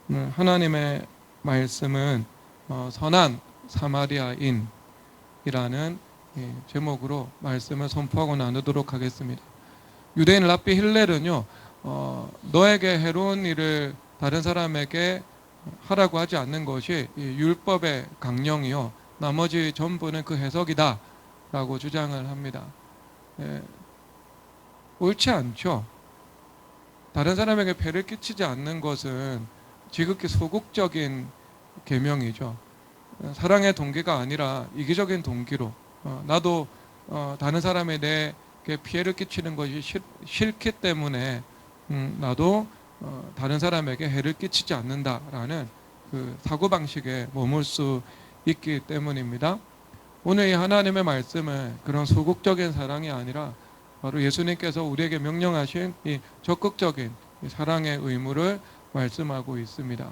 하나님의 말씀은 선한 사마리아인이라는 제목으로 말씀을 선포하고 나누도록 하겠습니다. 유대인 랍비 힐렐은요, 너에게 해로운 일을 다른 사람에게 하라고 하지 않는 것이 율법의 강령이요, 나머지 전부는 그 해석이다 라고 주장을 합니다. 옳지 않죠. 다른 사람에게 배를 끼치지 않는 것은 지극히 소극적인 계명이죠. 사랑의 동기가 아니라 이기적인 동기로 나도 다른 사람에게 피해를 끼치는 것이 싫기 때문에 나도 다른 사람에게 해를 끼치지 않는다라는 그 사고방식에 머물 수 있기 때문입니다. 오늘 이 하나님의 말씀은 그런 소극적인 사랑이 아니라 바로 예수님께서 우리에게 명령하신 이 적극적인 사랑의 의무를 말씀하고 있습니다.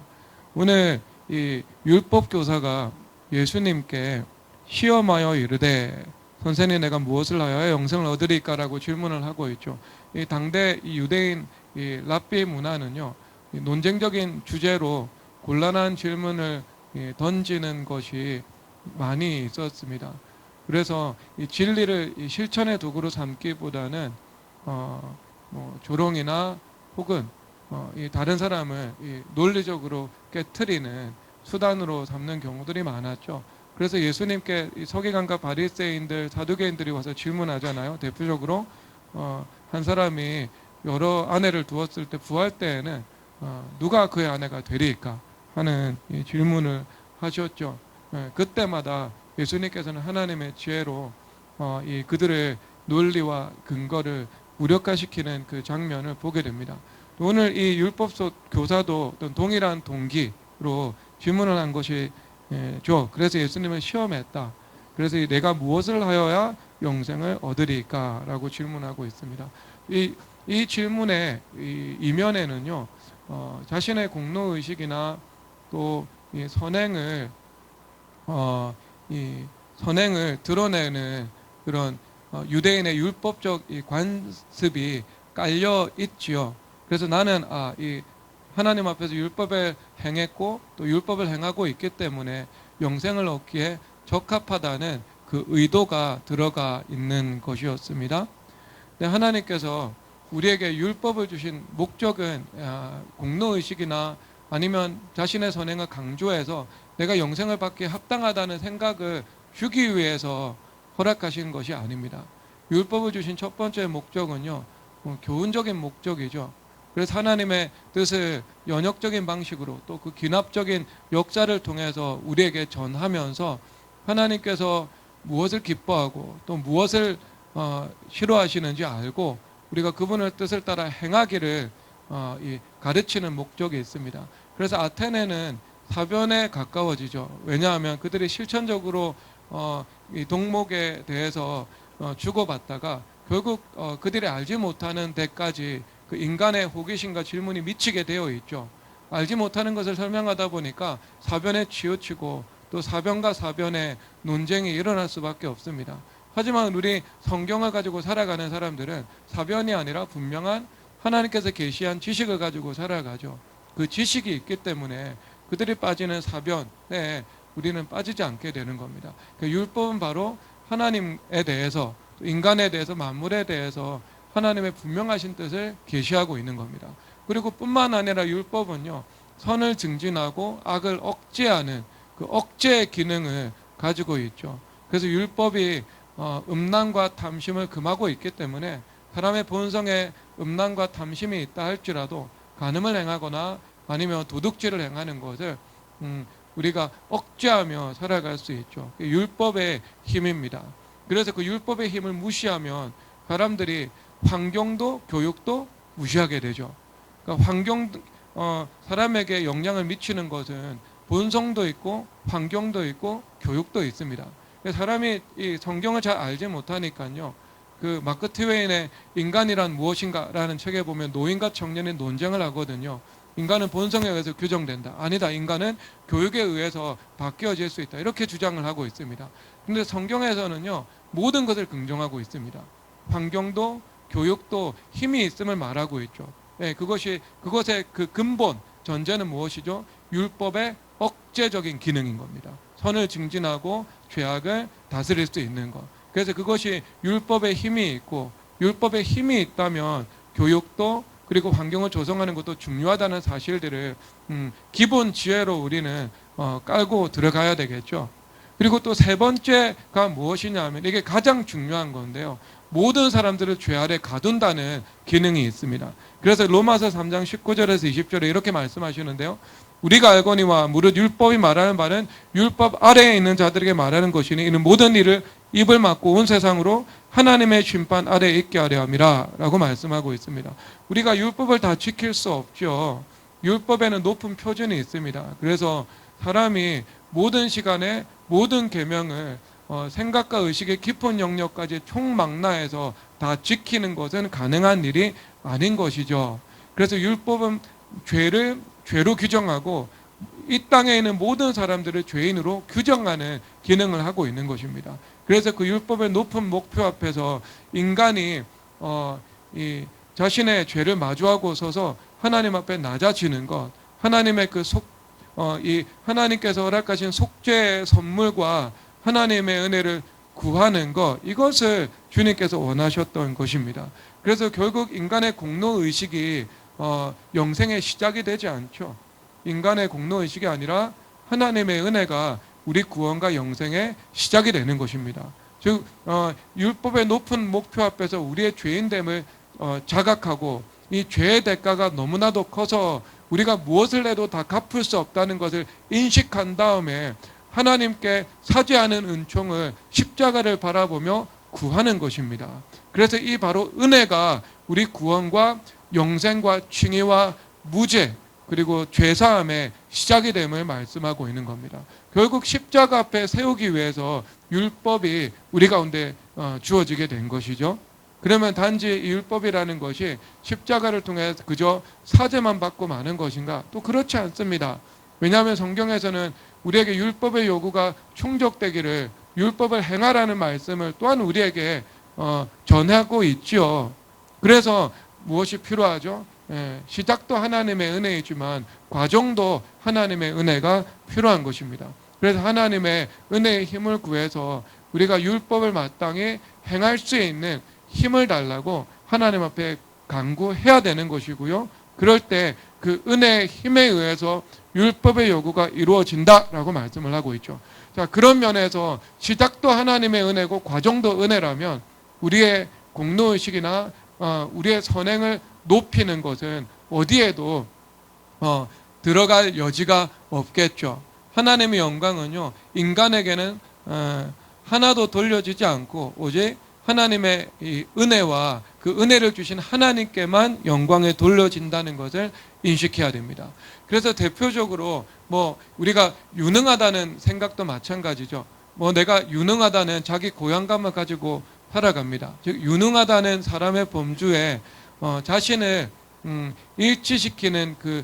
오늘 이 율법 교사가 예수님께 시험하여 이르되 선생님 내가 무엇을 하여야 영생을 얻으리까라고 질문을 하고 있죠. 이 당대 이 유대인 이 랍비 문화는요, 이 논쟁적인 주제로 곤란한 질문을 던지는 것이 많이 있었습니다. 그래서 이 진리를 이 실천의 도구로 삼기보다는 조롱이나 혹은 이 다른 사람을 이 논리적으로 깨트리는 수단으로 삼는 경우들이 많았죠. 그래서 예수님께 이 서기관과 바리새인들, 사두개인들이 와서 질문하잖아요. 대표적으로 한 사람이 여러 아내를 두었을 때 부활 때에는 누가 그의 아내가 되리까 하는 이 질문을 하셨죠. 그때마다 예수님께서는 하나님의 지혜로 이 그들의 논리와 근거를 무력화시키는 그 장면을 보게 됩니다. 오늘 이 율법서 교사도 어떤 동일한 동기로 질문을 한 것이죠. 그래서 예수님을 시험했다. 그래서 내가 무엇을 하여야 영생을 얻으리까? 라고 질문하고 있습니다. 이 질문의 이면에는요, 자신의 공로의식이나 또 이 선행을 드러내는 그런 유대인의 율법적 이 관습이 깔려 있지요. 그래서 나는 이 하나님 앞에서 율법을 행했고 또 율법을 행하고 있기 때문에 영생을 얻기에 적합하다는 그 의도가 들어가 있는 것이었습니다. 근데 하나님께서 우리에게 율법을 주신 목적은 공로의식이나 아니면 자신의 선행을 강조해서 내가 영생을 받기에 합당하다는 생각을 주기 위해서 허락하신 것이 아닙니다. 율법을 주신 첫 번째 목적은요, 교훈적인 목적이죠. 그래서 하나님의 뜻을 연역적인 방식으로 또 그 기납적인 역사를 통해서 우리에게 전하면서 하나님께서 무엇을 기뻐하고 또 무엇을 싫어하시는지 알고 우리가 그분의 뜻을 따라 행하기를 가르치는 목적이 있습니다. 그래서 아테네는 사변에 가까워지죠. 왜냐하면 그들이 실천적으로 이 동목에 대해서 주고받다가 결국 그들이 알지 못하는 데까지 그 인간의 호기심과 질문이 미치게 되어 있죠. 알지 못하는 것을 설명하다 보니까 사변에 치우치고 또 사변과 사변의 논쟁이 일어날 수밖에 없습니다. 하지만 우리 성경을 가지고 살아가는 사람들은 사변이 아니라 분명한 하나님께서 계시한 지식을 가지고 살아가죠. 그 지식이 있기 때문에 그들이 빠지는 사변에 우리는 빠지지 않게 되는 겁니다. 그 율법은 바로 하나님에 대해서, 인간에 대해서, 만물에 대해서 하나님의 분명하신 뜻을 계시하고 있는 겁니다. 그리고 뿐만 아니라 율법은요, 선을 증진하고 악을 억제하는 그 억제의 기능을 가지고 있죠. 그래서 율법이 음란과 탐심을 금하고 있기 때문에 사람의 본성에 음란과 탐심이 있다 할지라도 간음을 행하거나 아니면 도둑질을 행하는 것을 우리가 억제하며 살아갈 수 있죠. 율법의 힘입니다. 그래서 그 율법의 힘을 무시하면 사람들이 환경도 교육도 무시하게 되죠. 그러니까 사람에게 영향을 미치는 것은 본성도 있고 환경도 있고 교육도 있습니다. 사람이 이 성경을 잘 알지 못하니까요. 그 마크 트웨인의 인간이란 무엇인가라는 책에 보면 노인과 청년이 논쟁을 하거든요. 인간은 본성에 의해서 규정된다. 아니다. 인간은 교육에 의해서 바뀌어질 수 있다. 이렇게 주장을 하고 있습니다. 그런데 성경에서는요, 모든 것을 긍정하고 있습니다. 환경도 교육도 힘이 있음을 말하고 있죠. 그것의 그 근본, 전제는 무엇이죠? 율법의 억제적인 기능인 겁니다. 선을 증진하고 죄악을 다스릴 수 있는 것. 그래서 그것이 율법의 힘이 있고, 율법의 힘이 있다면 교육도 그리고 환경을 조성하는 것도 중요하다는 사실들을 기본 지혜로 우리는 깔고 들어가야 되겠죠. 그리고 또 세 번째가 무엇이냐면, 이게 가장 중요한 건데요, 모든 사람들을 죄 아래 가둔다는 기능이 있습니다. 그래서 로마서 3장 19절에서 20절에 이렇게 말씀하시는데요, 우리가 알거니와 무릇 율법이 말하는 바는 율법 아래에 있는 자들에게 말하는 것이니 이는 모든 일을 입을 막고 온 세상으로 하나님의 심판 아래에 있게 하려 함이라 라고 말씀하고 있습니다. 우리가 율법을 다 지킬 수 없죠. 율법에는 높은 표준이 있습니다. 그래서 사람이 모든 시간에 모든 계명을 생각과 의식의 깊은 영역까지 총망라해서 다 지키는 것은 가능한 일이 아닌 것이죠. 그래서 율법은 죄로 규정하고 이 땅에 있는 모든 사람들을 죄인으로 규정하는 기능을 하고 있는 것입니다. 그래서 그 율법의 높은 목표 앞에서 인간이 이 자신의 죄를 마주하고 서서 하나님 앞에 낮아지는 것, 하나님의 이 하나님께서 허락하신 속죄의 선물과 하나님의 은혜를 구하는 것, 이것을 주님께서 원하셨던 것입니다. 그래서 결국 인간의 공로의식이 영생의 시작이 되지 않죠. 인간의 공로의식이 아니라 하나님의 은혜가 우리 구원과 영생의 시작이 되는 것입니다. 즉 율법의 높은 목표 앞에서 우리의 죄인됨을 자각하고 이 죄의 대가가 너무나도 커서 우리가 무엇을 해도 다 갚을 수 없다는 것을 인식한 다음에 하나님께 사죄하는 은총을, 십자가를 바라보며 구하는 것입니다. 그래서 이 바로 은혜가 우리 구원과 영생과 칭의와 무죄 그리고 죄사함의 시작이 됨을 말씀하고 있는 겁니다. 결국 십자가 앞에 세우기 위해서 율법이 우리 가운데 주어지게 된 것이죠. 그러면 단지 이 율법이라는 것이 십자가를 통해 그저 사죄만 받고 마는 것인가? 또 그렇지 않습니다. 왜냐하면 성경에서는 우리에게 율법의 요구가 충족되기를, 율법을 행하라는 말씀을 또한 우리에게 전하고 있지요. 그래서 무엇이 필요하죠? 시작도 하나님의 은혜이지만 과정도 하나님의 은혜가 필요한 것입니다. 그래서 하나님의 은혜의 힘을 구해서 우리가 율법을 마땅히 행할 수 있는 힘을 달라고 하나님 앞에 간구해야 되는 것이고요. 그럴 때 그 은혜의 힘에 의해서 율법의 요구가 이루어진다라고 말씀을 하고 있죠. 자, 그런 면에서 시작도 하나님의 은혜고 과정도 은혜라면 우리의 공로의식이나 우리의 선행을 높이는 것은 어디에도 들어갈 여지가 없겠죠. 하나님의 영광은요, 인간에게는 하나도 돌려지지 않고 오직 하나님의 이 은혜와 그 은혜를 주신 하나님께만 영광이 돌려진다는 것을 인식해야 됩니다. 그래서 대표적으로 우리가 유능하다는 생각도 마찬가지죠. 내가 유능하다는 자기 고향감을 가지고 살아갑니다. 즉 유능하다는 사람의 범주에 자신을 일치시키는 그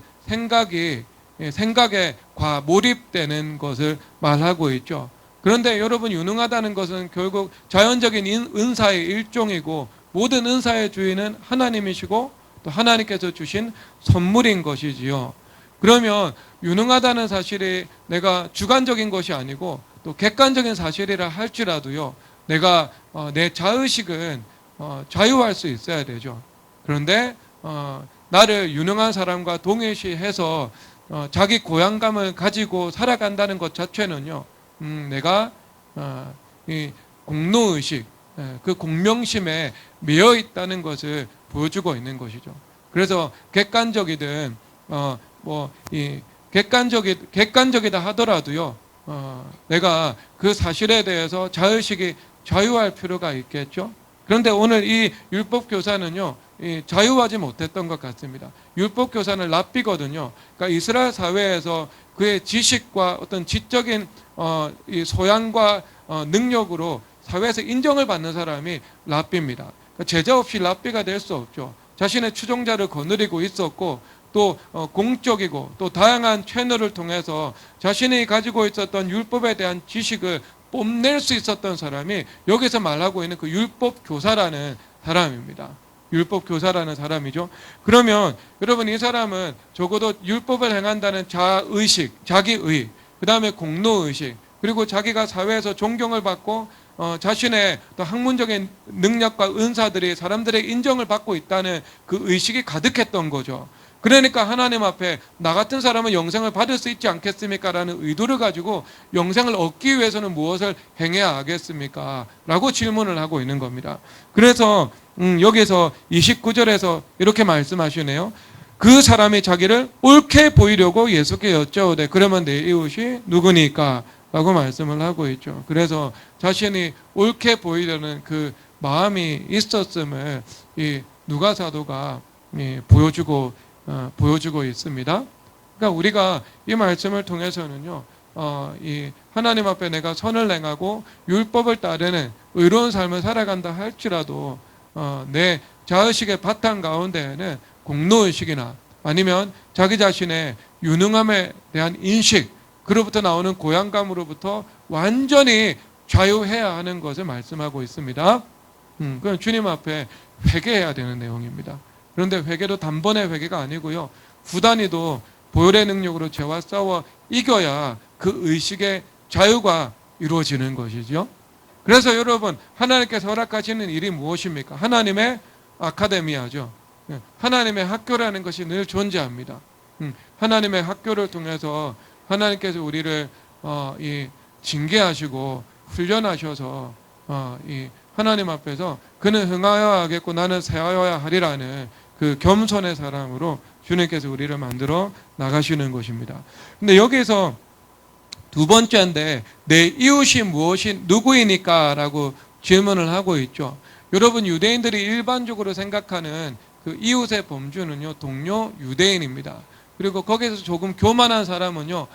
생각에 과몰입되는 것을 말하고 있죠. 그런데 여러분, 유능하다는 것은 결국 자연적인 은사의 일종이고 모든 은사의 주인은 하나님이시고 또 하나님께서 주신 선물인 것이지요. 그러면 유능하다는 사실이 내가 주관적인 것이 아니고 또 객관적인 사실이라 할지라도요, 내가 내 자의식은 자유할 수 있어야 되죠. 그런데 나를 유능한 사람과 동일시해서 자기 고향감을 가지고 살아간다는 것 자체는요, 내가 이 공로의식, 그 공명심에 매여 있다는 것을 보여주고 있는 것이죠. 그래서 객관적이든 객관적이다 하더라도요, 내가 그 사실에 대해서 자의식이 자유할 필요가 있겠죠. 그런데 오늘 이 율법 교사는요, 자유하지 못했던 것 같습니다. 율법 교사는 랍비거든요. 그러니까 이스라엘 사회에서 그의 지식과 어떤 지적인 이 소양과 능력으로 사회에서 인정을 받는 사람이 랍비입니다. 그러니까 제자 없이 랍비가 될 수 없죠. 자신의 추종자를 거느리고 있었고 또 공적이고 또 다양한 채널을 통해서 자신이 가지고 있었던 율법에 대한 지식을 뽐낼 수 있었던 사람이 여기서 말하고 있는 그 율법 교사라는 사람입니다. 율법 교사라는 사람이죠. 그러면 여러분 이 사람은 적어도 율법을 행한다는 자의식, 자기의, 그 다음에 공로의식, 그리고 자기가 사회에서 존경을 받고 자신의 또 학문적인 능력과 은사들이 사람들의 인정을 받고 있다는 그 의식이 가득했던 거죠. 그러니까 하나님 앞에 나 같은 사람은 영생을 받을 수 있지 않겠습니까? 라는 의도를 가지고 영생을 얻기 위해서는 무엇을 행해야 하겠습니까? 라고 질문을 하고 있는 겁니다. 그래서 여기서 29절에서 이렇게 말씀하시네요. 그 사람이 자기를 옳게 보이려고 예수께 여쭤오되 그러면 내 이웃이 누구니까? 라고 말씀을 하고 있죠. 그래서 자신이 옳게 보이려는 그 마음이 있었음을 이 누가 사도가 보여주고 있습니다. 그러니까 우리가 이 말씀을 통해서는요, 이 하나님 앞에 내가 선을 행하고 율법을 따르는 의로운 삶을 살아간다 할지라도 내 자의식의 바탕 가운데에는 공로의식이나 아니면 자기 자신의 유능함에 대한 인식, 그로부터 나오는 고향감으로부터 완전히 자유해야 하는 것을 말씀하고 있습니다. 그건 주님 앞에 회개해야 되는 내용입니다. 그런데 회개도 단번에 회개가 아니고요. 부단히도 보혈의 능력으로 죄와 싸워 이겨야 그 의식의 자유가 이루어지는 것이죠. 그래서 여러분 하나님께서 허락하시는 일이 무엇입니까? 하나님의 아카데미아죠. 하나님의 학교라는 것이 늘 존재합니다. 하나님의 학교를 통해서 하나님께서 우리를 징계하시고 훈련하셔서 이 하나님 앞에서 그는 흥하여야 하겠고 나는 쇠하여야 하리라는 그 겸손의 사람으로 주님께서 우리를 만들어 나가시는 것입니다. 근데 여기서 두 번째인데 내 이웃이 무엇이 누구이니까 라고 질문을 하고 있죠. 여러분 유대인들이 일반적으로 생각하는 그 이웃의 범주는요 동료 유대인입니다. 그리고 거기서 조금 교만한 사람은요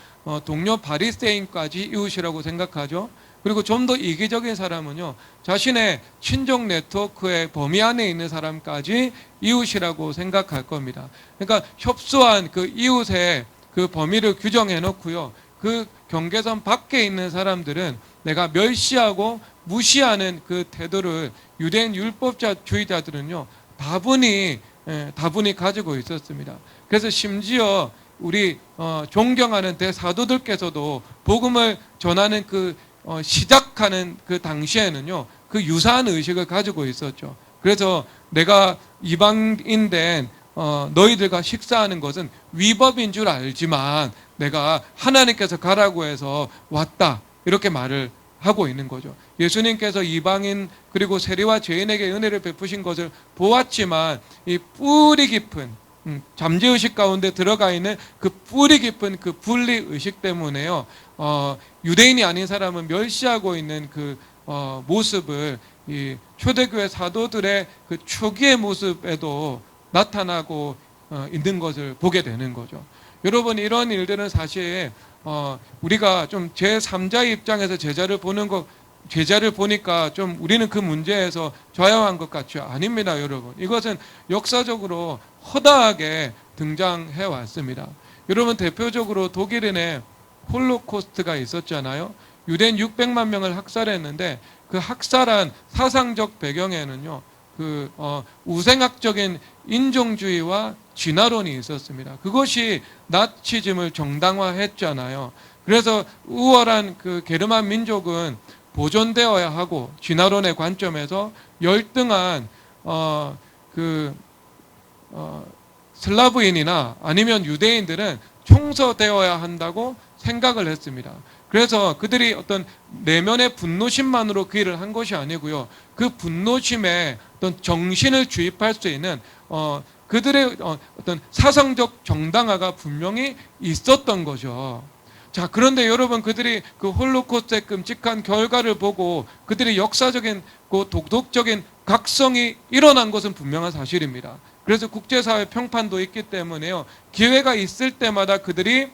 동료 바리새인까지 이웃이라고 생각하죠. 그리고 좀 더 이기적인 사람은요 자신의 친족 네트워크의 범위 안에 있는 사람까지 이웃이라고 생각할 겁니다. 그러니까 협소한 그 이웃의 그 범위를 규정해 놓고요 그 경계선 밖에 있는 사람들은 내가 멸시하고 무시하는 그 태도를 유대인 율법주의자들은요 다분히 가지고 있었습니다. 그래서 심지어 우리 존경하는 대사도들께서도 복음을 전하는 그 시작하는 그 당시에는요 그 유사한 의식을 가지고 있었죠. 그래서 내가 이방인된 너희들과 식사하는 것은 위법인 줄 알지만 내가 하나님께서 가라고 해서 왔다 이렇게 말을 하고 있는 거죠. 예수님께서 이방인 그리고 세리와 죄인에게 은혜를 베푸신 것을 보았지만 이 뿌리 깊은 잠재의식 가운데 들어가 있는 그 뿌리 깊은 그 분리의식 때문에요 유대인이 아닌 사람은 멸시하고 있는 그 모습을 이 초대교회 사도들의 그 초기의 모습에도 나타나고 있는 것을 보게 되는 거죠. 여러분 이런 일들은 사실 우리가 좀 제3자의 입장에서 제자를 보니까 좀 우리는 그 문제에서 좌여한 것 같죠. 아닙니다, 여러분. 이것은 역사적으로 허다하게 등장해 왔습니다. 여러분 대표적으로 독일인의 홀로코스트가 있었잖아요. 유대인 600만 명을 학살했는데 그 학살한 사상적 배경에는요. 그 우생학적인 인종주의와 진화론이 있었습니다. 그것이 나치즘을 정당화했잖아요. 그래서 우월한 그 게르만 민족은 보존되어야 하고 진화론의 관점에서 열등한 슬라브인이나 아니면 유대인들은 총서되어야 한다고 생각을 했습니다. 그래서 그들이 어떤 내면의 분노심만으로 그 일을 한 것이 아니고요. 그 분노심에 어떤 정신을 주입할 수 있는 그들의 어떤 사상적 정당화가 분명히 있었던 거죠. 자, 그런데 여러분 그들이 그 홀로코스트의 끔찍한 결과를 보고 그들의 역사적인 그 독특적인 각성이 일어난 것은 분명한 사실입니다. 그래서 국제사회 평판도 있기 때문에요. 기회가 있을 때마다 그들이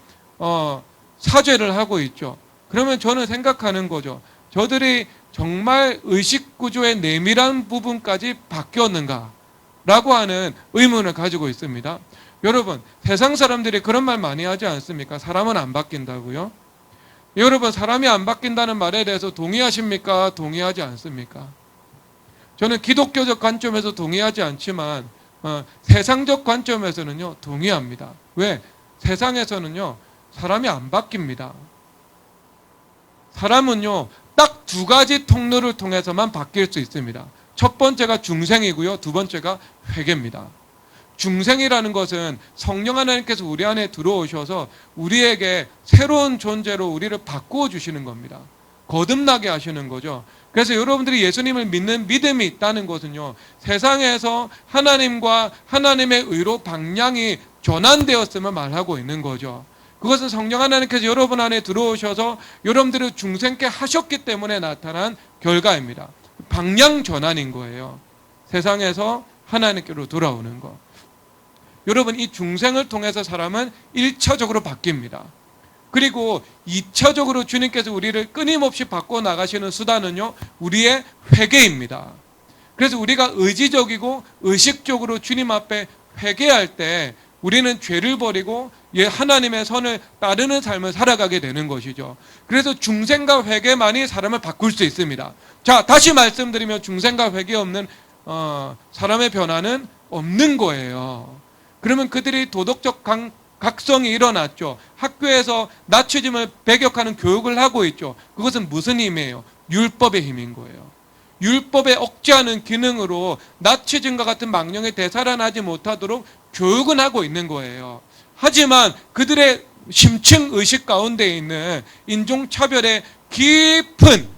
사죄를 하고 있죠. 그러면 저는 생각하는 거죠. 저들이 정말 의식구조의 내밀한 부분까지 바뀌었는가? 라고 하는 의문을 가지고 있습니다. 여러분, 세상 사람들이 그런 말 많이 하지 않습니까? 사람은 안 바뀐다고요? 여러분, 사람이 안 바뀐다는 말에 대해서 동의하십니까? 동의하지 않습니까? 저는 기독교적 관점에서 동의하지 않지만 세상적 관점에서는요 동의합니다. 왜? 세상에서는요 사람이 안 바뀝니다. 사람은요 딱 두 가지 통로를 통해서만 바뀔 수 있습니다. 첫 번째가 중생이고요, 두 번째가 회개입니다. 중생이라는 것은 성령 하나님께서 우리 안에 들어오셔서 우리에게 새로운 존재로 우리를 바꾸어 주시는 겁니다. 거듭나게 하시는 거죠. 그래서 여러분들이 예수님을 믿는 믿음이 있다는 것은요, 세상에서 하나님과 하나님의 의로 방향이 전환되었음을 말하고 있는 거죠. 그것은 성령 하나님께서 여러분 안에 들어오셔서 여러분들을 중생케 하셨기 때문에 나타난 결과입니다. 방향 전환인 거예요. 세상에서 하나님께로 돌아오는 것. 여러분, 이 중생을 통해서 사람은 1차적으로 바뀝니다. 그리고 2차적으로 주님께서 우리를 끊임없이 바꿔 나가시는 수단은요, 우리의 회개입니다. 그래서 우리가 의지적이고 의식적으로 주님 앞에 회개할 때 우리는 죄를 버리고 하나님의 선을 따르는 삶을 살아가게 되는 것이죠. 그래서 중생과 회개만이 사람을 바꿀 수 있습니다. 자, 다시 말씀드리면 중생과 회개 없는 사람의 변화는 없는 거예요. 그러면 그들이 도덕적 각성이 일어났죠. 학교에서 나치즘을 배격하는 교육을 하고 있죠. 그것은 무슨 힘이에요? 율법의 힘인 거예요. 율법에 억제하는 기능으로 나치즘과 같은 망령이 되살아나지 못하도록 교육은 하고 있는 거예요. 하지만 그들의 심층 의식 가운데 있는 인종차별의 깊은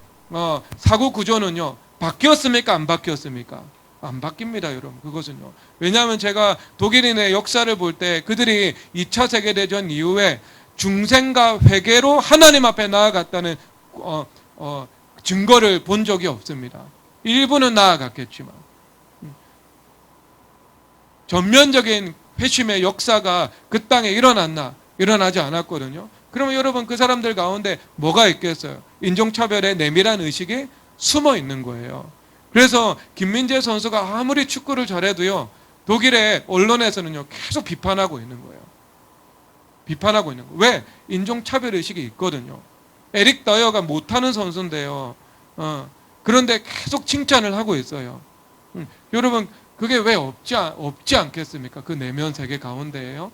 사고 구조는요, 바뀌었습니까? 안 바뀌었습니까? 안 바뀝니다, 여러분. 그것은요. 왜냐하면 제가 독일인의 역사를 볼 때 그들이 2차 세계대전 이후에 중생과 회개로 하나님 앞에 나아갔다는 증거를 본 적이 없습니다. 일부는 나아갔겠지만 전면적인 회심의 역사가 그 땅에 일어났나? 일어나지 않았거든요. 그러면 여러분, 그 사람들 가운데 뭐가 있겠어요? 인종차별의 내밀한 의식이 숨어 있는 거예요. 그래서 김민재 선수가 아무리 축구를 잘해도요, 독일의 언론에서는요 계속 비판하고 있는 거예요. 비판하고 있는 거예요. 왜? 인종차별 의식이 있거든요. 에릭 다이어가 못하는 선수인데요, 그런데 계속 칭찬을 하고 있어요. 여러분, 그게 왜 없지 않겠습니까? 그 내면 세계 가운데에요.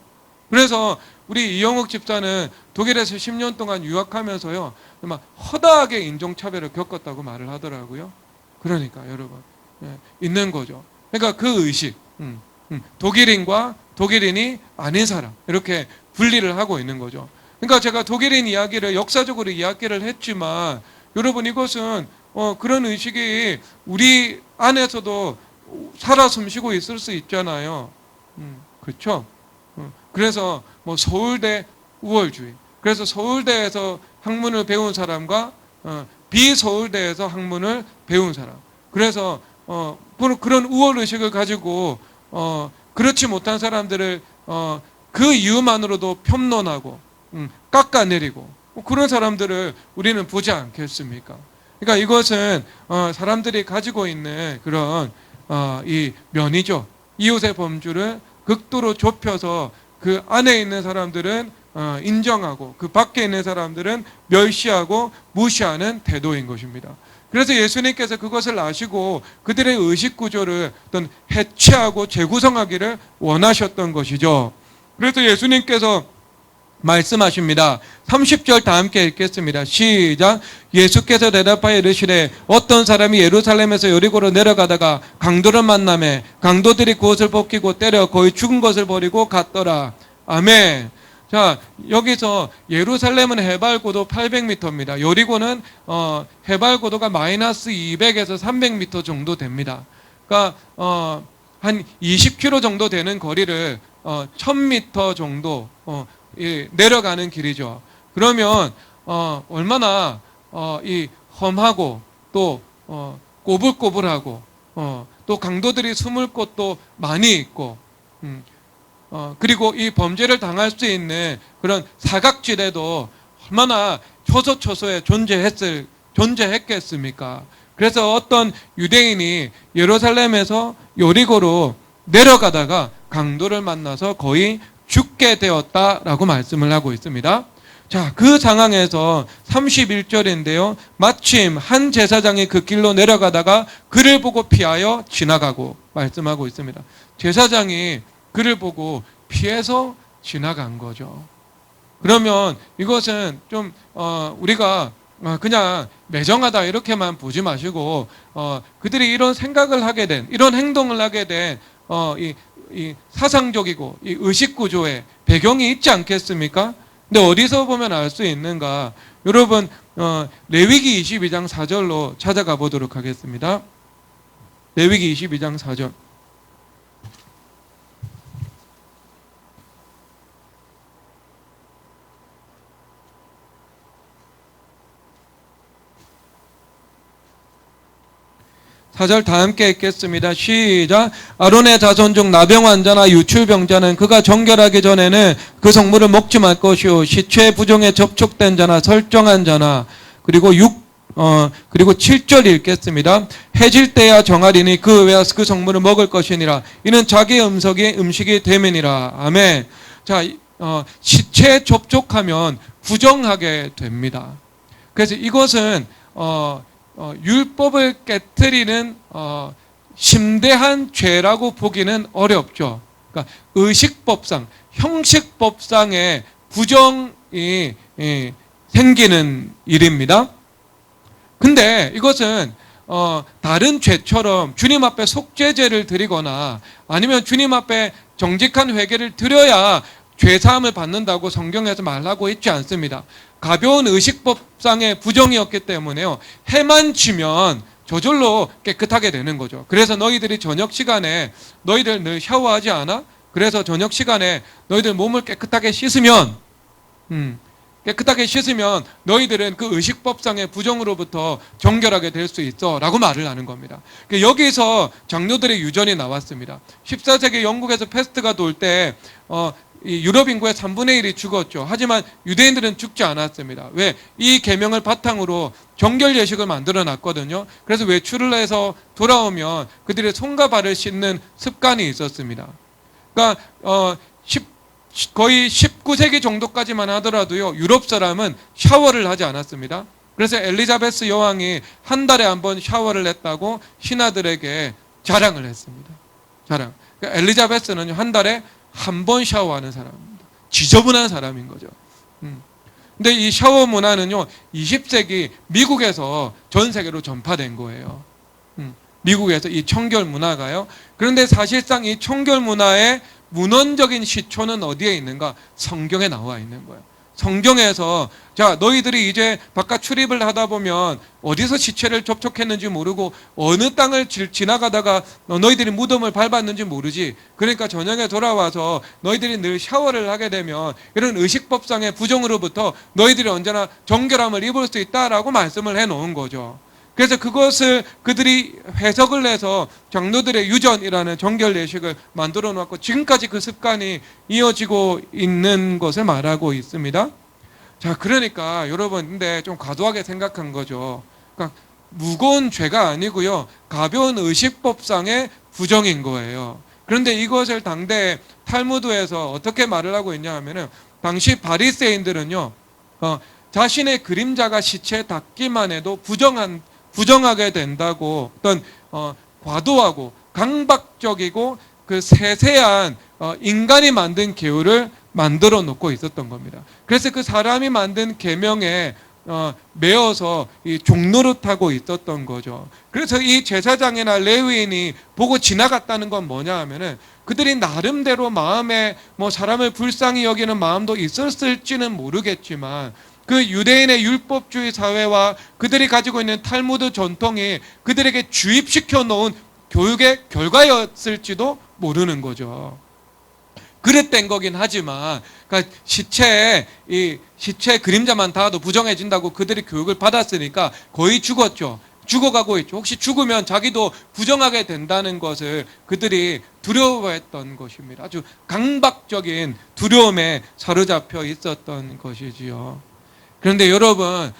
그래서 우리 이영욱 집사는 독일에서 10년 동안 유학하면서요, 막 허다하게 인종차별을 겪었다고 말을 하더라고요. 그러니까 여러분, 있는 거죠. 그러니까 그 의식, 독일인과 독일인이 아닌 사람, 이렇게 분리를 하고 있는 거죠. 그러니까 제가 독일인 이야기를 역사적으로 이야기를 했지만, 여러분, 이것은 그런 의식이 우리 안에서도 살아 숨쉬고 있을 수 있잖아요. 그렇죠? 그래서 뭐 서울대 우월주의, 그래서 서울대에서 학문을 배운 사람과 비서울대에서 학문을 배운 사람, 그래서 그런 우월의식을 가지고 그렇지 못한 사람들을 그 이유만으로도 폄론하고 깎아내리고, 그런 사람들을 우리는 보지 않겠습니까? 그러니까 이것은 사람들이 가지고 있는 그런 이 면이죠. 이웃의 범주를 극도로 좁혀서 그 안에 있는 사람들은 인정하고 그 밖에 있는 사람들은 멸시하고 무시하는 태도인 것입니다. 그래서 예수님께서 그것을 아시고 그들의 의식 구조를 어떤 해체하고 재구성하기를 원하셨던 것이죠. 그래서 예수님께서 말씀하십니다. 30절 다 함께 읽겠습니다. 시작. 예수께서 대답하여 이르시되 어떤 사람이 예루살렘에서 여리고로 내려가다가 강도를 만나매 강도들이 그것을 벗기고 때려 거의 죽은 것을 버리고 갔더라. 아멘. 자, 여기서 예루살렘은 해발 고도 800m입니다. 여리고는 해발 고도가 마이너스 200에서 300m 정도 됩니다. 그러니까 한 20km 정도 되는 거리를 1000m 정도 내려가는 길이죠. 그러면 얼마나 이 험하고 또 꼬불꼬불하고 또 강도들이 숨을 곳도 많이 있고 그리고 이 범죄를 당할 수 있는 그런 사각지대도 얼마나 초소초소에 존재했겠습니까? 그래서 어떤 유대인이 예루살렘에서 여리고로 내려가다가 강도를 만나서 거의 죽게 되었다라고 말씀을 하고 있습니다. 자, 그 상황에서 31절인데요. 마침 한 제사장이 그 길로 내려가다가 그를 보고 피하여 지나가고 말씀하고 있습니다. 제사장이 그를 보고 피해서 지나간 거죠. 그러면 이것은 좀 우리가 그냥 매정하다 이렇게만 보지 마시고 그들이 이런 생각을 하게 된, 이런 행동을 하게 된 이 사상적이고 이 의식 구조의 배경이 있지 않겠습니까? 근데 어디서 보면 알 수 있는가? 여러분 레위기 22장 4절로 찾아가 보도록 하겠습니다. 레위기 22장 4절. 사절 다 함께 읽겠습니다. 시작. 아론의 자손 중 나병 자나 유출병자는 그가 정결하기 전에는 그 성물을 먹지 말 것이요 시체 부정에 접촉된 자나 설정한 자나 그리고 7절 읽겠습니다. 해질 때야 정하리니 그 외야 그 성물을 먹을 것이니라. 이는 자기의 음식이 됨이니라. 아멘. 자, 시체에 접촉하면 부정하게 됩니다. 그래서 이것은 율법을 깨트리는 심대한 죄라고 보기는 어렵죠. 그러니까 의식법상, 형식법상의 부정이 생기는 일입니다. 근데 이것은 다른 죄처럼 주님 앞에 속죄제를 드리거나 아니면 주님 앞에 정직한 회개를 드려야 죄사함을 받는다고 성경에서 말하고 있지 않습니다. 가벼운 의식법상의 부정이었기 때문에요. 해만 지면 저절로 깨끗하게 되는 거죠. 그래서 너희들이 저녁 시간에 너희들 늘 샤워하지 않아? 그래서 저녁 시간에 너희들 몸을 깨끗하게 씻으면 너희들은 그 의식법상의 부정으로부터 정결하게 될 수 있어 라고 말을 하는 겁니다. 여기서 장로들의 유전이 나왔습니다. 14세기 영국에서 패스트가 돌 때 이 유럽 인구의 3분의 1이 죽었죠. 하지만 유대인들은 죽지 않았습니다. 왜? 이 계명을 바탕으로 정결 예식을 만들어 놨거든요. 그래서 외출을 해서 돌아오면 그들의 손과 발을 씻는 습관이 있었습니다. 그러니까 거의 19세기 정도까지만 하더라도요, 유럽 사람은 샤워를 하지 않았습니다. 그래서 엘리자베스 여왕이 한 달에 한 번 샤워를 했다고 신하들에게 자랑을 했습니다. 자랑. 그러니까 엘리자베스는 한 달에 한 번 샤워하는 사람입니다. 지저분한 사람인 거죠. 근데 이 샤워 문화는요, 20세기 미국에서 전 세계로 전파된 거예요. 미국에서 이 청결 문화가요. 그런데 사실상 이 청결 문화의 문헌적인 시초는 어디에 있는가? 성경에 나와 있는 거예요. 성경에서 자, 너희들이 이제 바깥 출입을 하다 보면 어디서 시체를 접촉했는지 모르고 어느 땅을 지나가다가 너희들이 무덤을 밟았는지 모르지. 그러니까 저녁에 돌아와서 너희들이 늘 샤워를 하게 되면 이런 의식법상의 부정으로부터 너희들이 언제나 정결함을 입을 수 있다라고 말씀을 해놓은 거죠. 그래서 그것을 그들이 해석을 해서 장로들의 유전이라는 정결 예식을 만들어 놓았고 지금까지 그 습관이 이어지고 있는 것을 말하고 있습니다. 자, 그러니까 여러분, 근데 좀 과도하게 생각한 거죠. 그러니까 무거운 죄가 아니고요, 가벼운 의식법상의 부정인 거예요. 그런데 이것을 당대 탈무드에서 어떻게 말을 하고 있냐 하면은 당시 바리새인들은요, 자신의 그림자가 시체에 닿기만 해도 부정하게 된다고 어떤 과도하고 강박적이고 그 세세한 인간이 만든 계율을 만들어 놓고 있었던 겁니다. 그래서 그 사람이 만든 계명에 매어서 이 종노릇하고 있었던 거죠. 그래서 이 제사장이나 레위인이 보고 지나갔다는 건 뭐냐 하면은 그들이 나름대로 마음에 뭐 사람을 불쌍히 여기는 마음도 있었을지는 모르겠지만 그 유대인의 율법주의 사회와 그들이 가지고 있는 탈무드 전통이 그들에게 주입시켜 놓은 교육의 결과였을지도 모르는 거죠. 그릇된 거긴 하지만, 그러니까 시체 그림자만 닿아도 부정해진다고 그들이 교육을 받았으니까 거의 죽었죠. 죽어가고 있죠. 혹시 죽으면 자기도 부정하게 된다는 것을 그들이 두려워했던 것입니다. 아주 강박적인 두려움에 사로잡혀 있었던 것이지요. 그런데 여러분,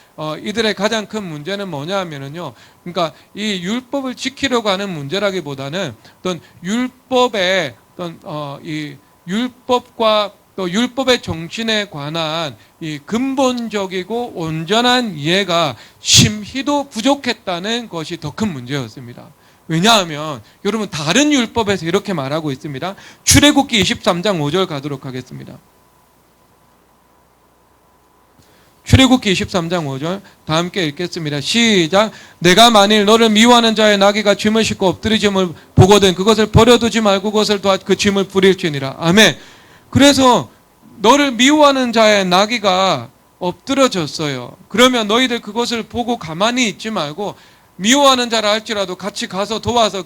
이들의 가장 큰 문제는 뭐냐 하면은요, 그러니까 이 율법을 지키려고 하는 문제라기보다는 어떤 율법의 어떤 이 율법과 또 율법의 정신에 관한 이 근본적이고 온전한 이해가 심히도 부족했다는 것이 더 큰 문제였습니다. 왜냐하면 여러분 다른 율법에서 이렇게 말하고 있습니다. 출애굽기 23장 5절 가도록 하겠습니다. 출애굽기 23장 5절 다 함께 읽겠습니다. 시작. 내가 만일 너를 미워하는 자의 나귀가 짐을 싣고 엎드리짐을 보거든 그것을 버려두지 말고 그것을 도와 그 짐을 부릴지니라. 아멘. 그래서 너를 미워하는 자의 나귀가 엎드려졌어요. 그러면 너희들 그것을 보고 가만히 있지 말고 미워하는 자라 할지라도 같이 가서 도와서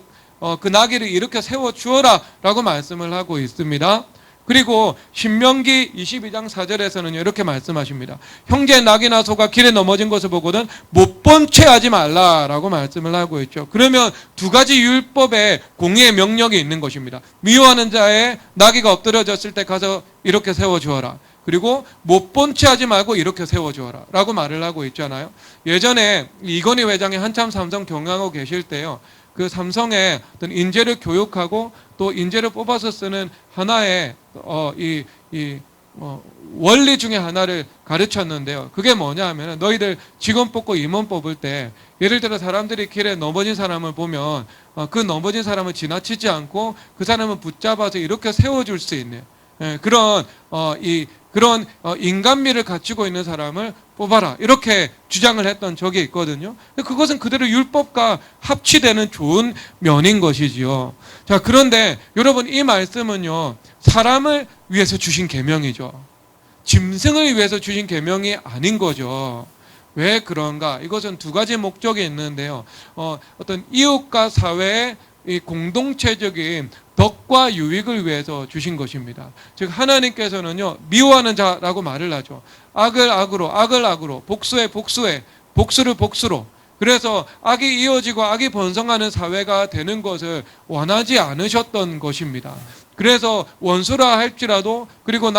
그 나귀를 일으켜 세워주어라 라고 말씀을 하고 있습니다. 그리고 신명기 22장 4절에서는 이렇게 말씀하십니다. 형제 낙이나 소가 길에 넘어진 것을 보거든 못 본 채 하지 말라라고 말씀을 하고 있죠. 그러면 두 가지 율법의 공의의 명령이 있는 것입니다. 미워하는 자의 나귀가 엎드려졌을 때 가서 이렇게 세워주어라. 그리고 못 본 채 하지 말고 이렇게 세워주어라 라고 말을 하고 있잖아요. 예전에 이건희 회장이 한참 삼성 경영하고 계실 때요, 그 삼성의 어떤 인재를 교육하고 또 인재를 뽑아서 쓰는 하나의 원리 중에 하나를 가르쳤는데요. 그게 뭐냐 하면 너희들 직원 뽑고 임원 뽑을 때 예를 들어 사람들이 길에 넘어진 사람을 보면 그 넘어진 사람을 지나치지 않고 그 사람을 붙잡아서 이렇게 세워줄 수 있는 그런 인간미를 갖추고 있는 사람을 뽑아라 이렇게 주장을 했던 적이 있거든요. 그것은 그대로 율법과 합치되는 좋은 면인 것이지요. 자, 그런데 여러분 이 말씀은요 사람을 위해서 주신 계명이죠. 짐승을 위해서 주신 계명이 아닌 거죠. 왜 그런가? 이것은 두 가지 목적이 있는데요. 어떤 이웃과 사회의 이 공동체적인 덕과 유익을 위해서 주신 것입니다. 즉 하나님께서는요 미워하는 자라고 말을 하죠. 악을 악으로, 복수에 복수를 복수로. 그래서 악이 이어지고 악이 번성하는 사회가 되는 것을 원하지 않으셨던 것입니다. 그래서 원수라 할지라도 그리고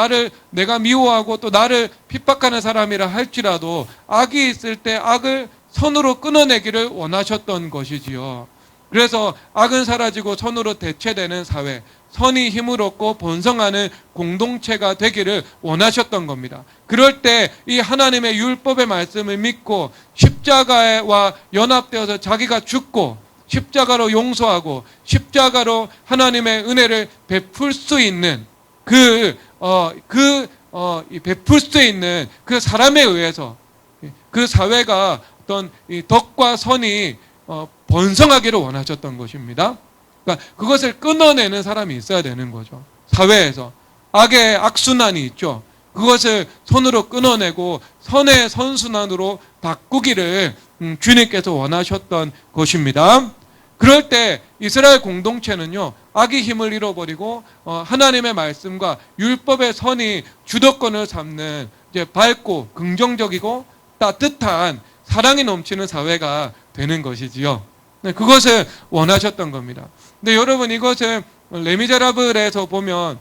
내가 미워하고 또 나를 핍박하는 사람이라 할지라도 악이 있을 때 악을 선으로 끊어내기를 원하셨던 것이지요. 그래서 악은 사라지고 선으로 대체되는 사회, 선이 힘을 얻고 번성하는 공동체가 되기를 원하셨던 겁니다. 그럴 때 이 하나님의 율법의 말씀을 믿고 십자가와 연합되어서 자기가 죽고 십자가로 용서하고 십자가로 하나님의 은혜를 베풀 수 있는 베풀 수 있는 그 사람에 의해서 그 사회가 어떤 덕과 선이 번성하기를 원하셨던 것입니다. 그러니까 그것을 끊어내는 사람이 있어야 되는 거죠. 사회에서 악의 악순환이 있죠. 그것을 손으로 끊어내고 선의 선순환으로 바꾸기를 주님께서 원하셨던 것입니다. 그럴 때 이스라엘 공동체는요 악의 힘을 잃어버리고 하나님의 말씀과 율법의 선이 주도권을 잡는 이제 밝고 긍정적이고 따뜻한 사랑이 넘치는 사회가 되는 것이지요. 그것을 원하셨던 겁니다. 근데 여러분 이것을 레미제라블에서 보면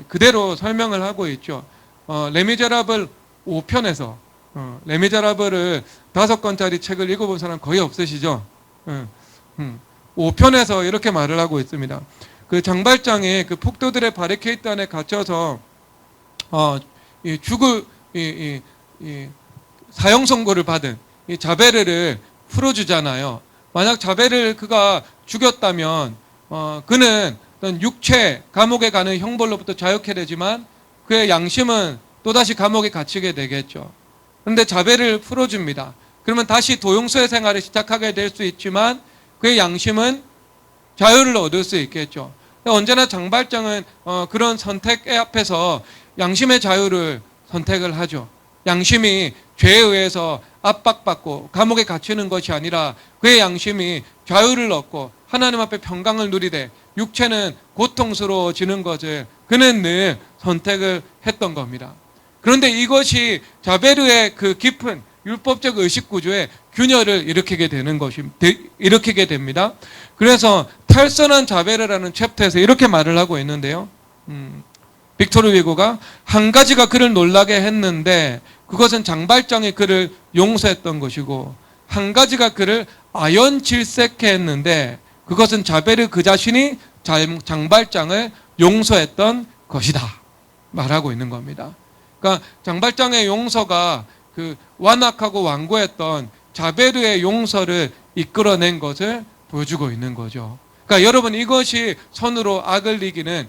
그대로 설명을 하고 있죠. 레미제라블 5편에서 레미제라블을 5권짜리 책을 읽어본 사람 거의 없으시죠? 5편에서 이렇게 말을 하고 있습니다. 그 장발장이 그 폭도들의 바리케이트 안에 갇혀서 사형 선고를 받은 이 자베르를 풀어주잖아요. 만약 자베르를 그가 죽였다면 그는 어떤 육체 감옥에 가는 형벌로부터 자유케 되지만 그의 양심은 또다시 감옥에 갇히게 되겠죠. 그런데 자베르를 풀어줍니다. 그러면 다시 도용서의 생활을 시작하게 될 수 있지만 그의 양심은 자유를 얻을 수 있겠죠. 언제나 장발장은 그런 선택 앞에서 양심의 자유를 선택을 하죠. 양심이 죄에 의해서 압박받고 감옥에 갇히는 것이 아니라 그의 양심이 자유를 얻고 하나님 앞에 평강을 누리되 육체는 고통스러워지는 것을 그는 늘 선택을 했던 겁니다. 그런데 이것이 자베르의 그 깊은 율법적 의식구조에 균열을 일으키게 됩니다. 그래서 탈선한 자베르라는 챕터에서 이렇게 말을 하고 있는데요. 빅토르 위고가 한 가지가 그를 놀라게 했는데 그것은 장발장이 그를 용서했던 것이고 한 가지가 그를 아연질색해 했는데 그것은 자베르 그 자신이 장발장을 용서했던 것이다 말하고 있는 겁니다. 그러니까 장발장의 용서가 그 완악하고 완고했던 자베르의 용서를 이끌어낸 것을 보여주고 있는 거죠. 그러니까 여러분, 이것이 선으로 악을 이기는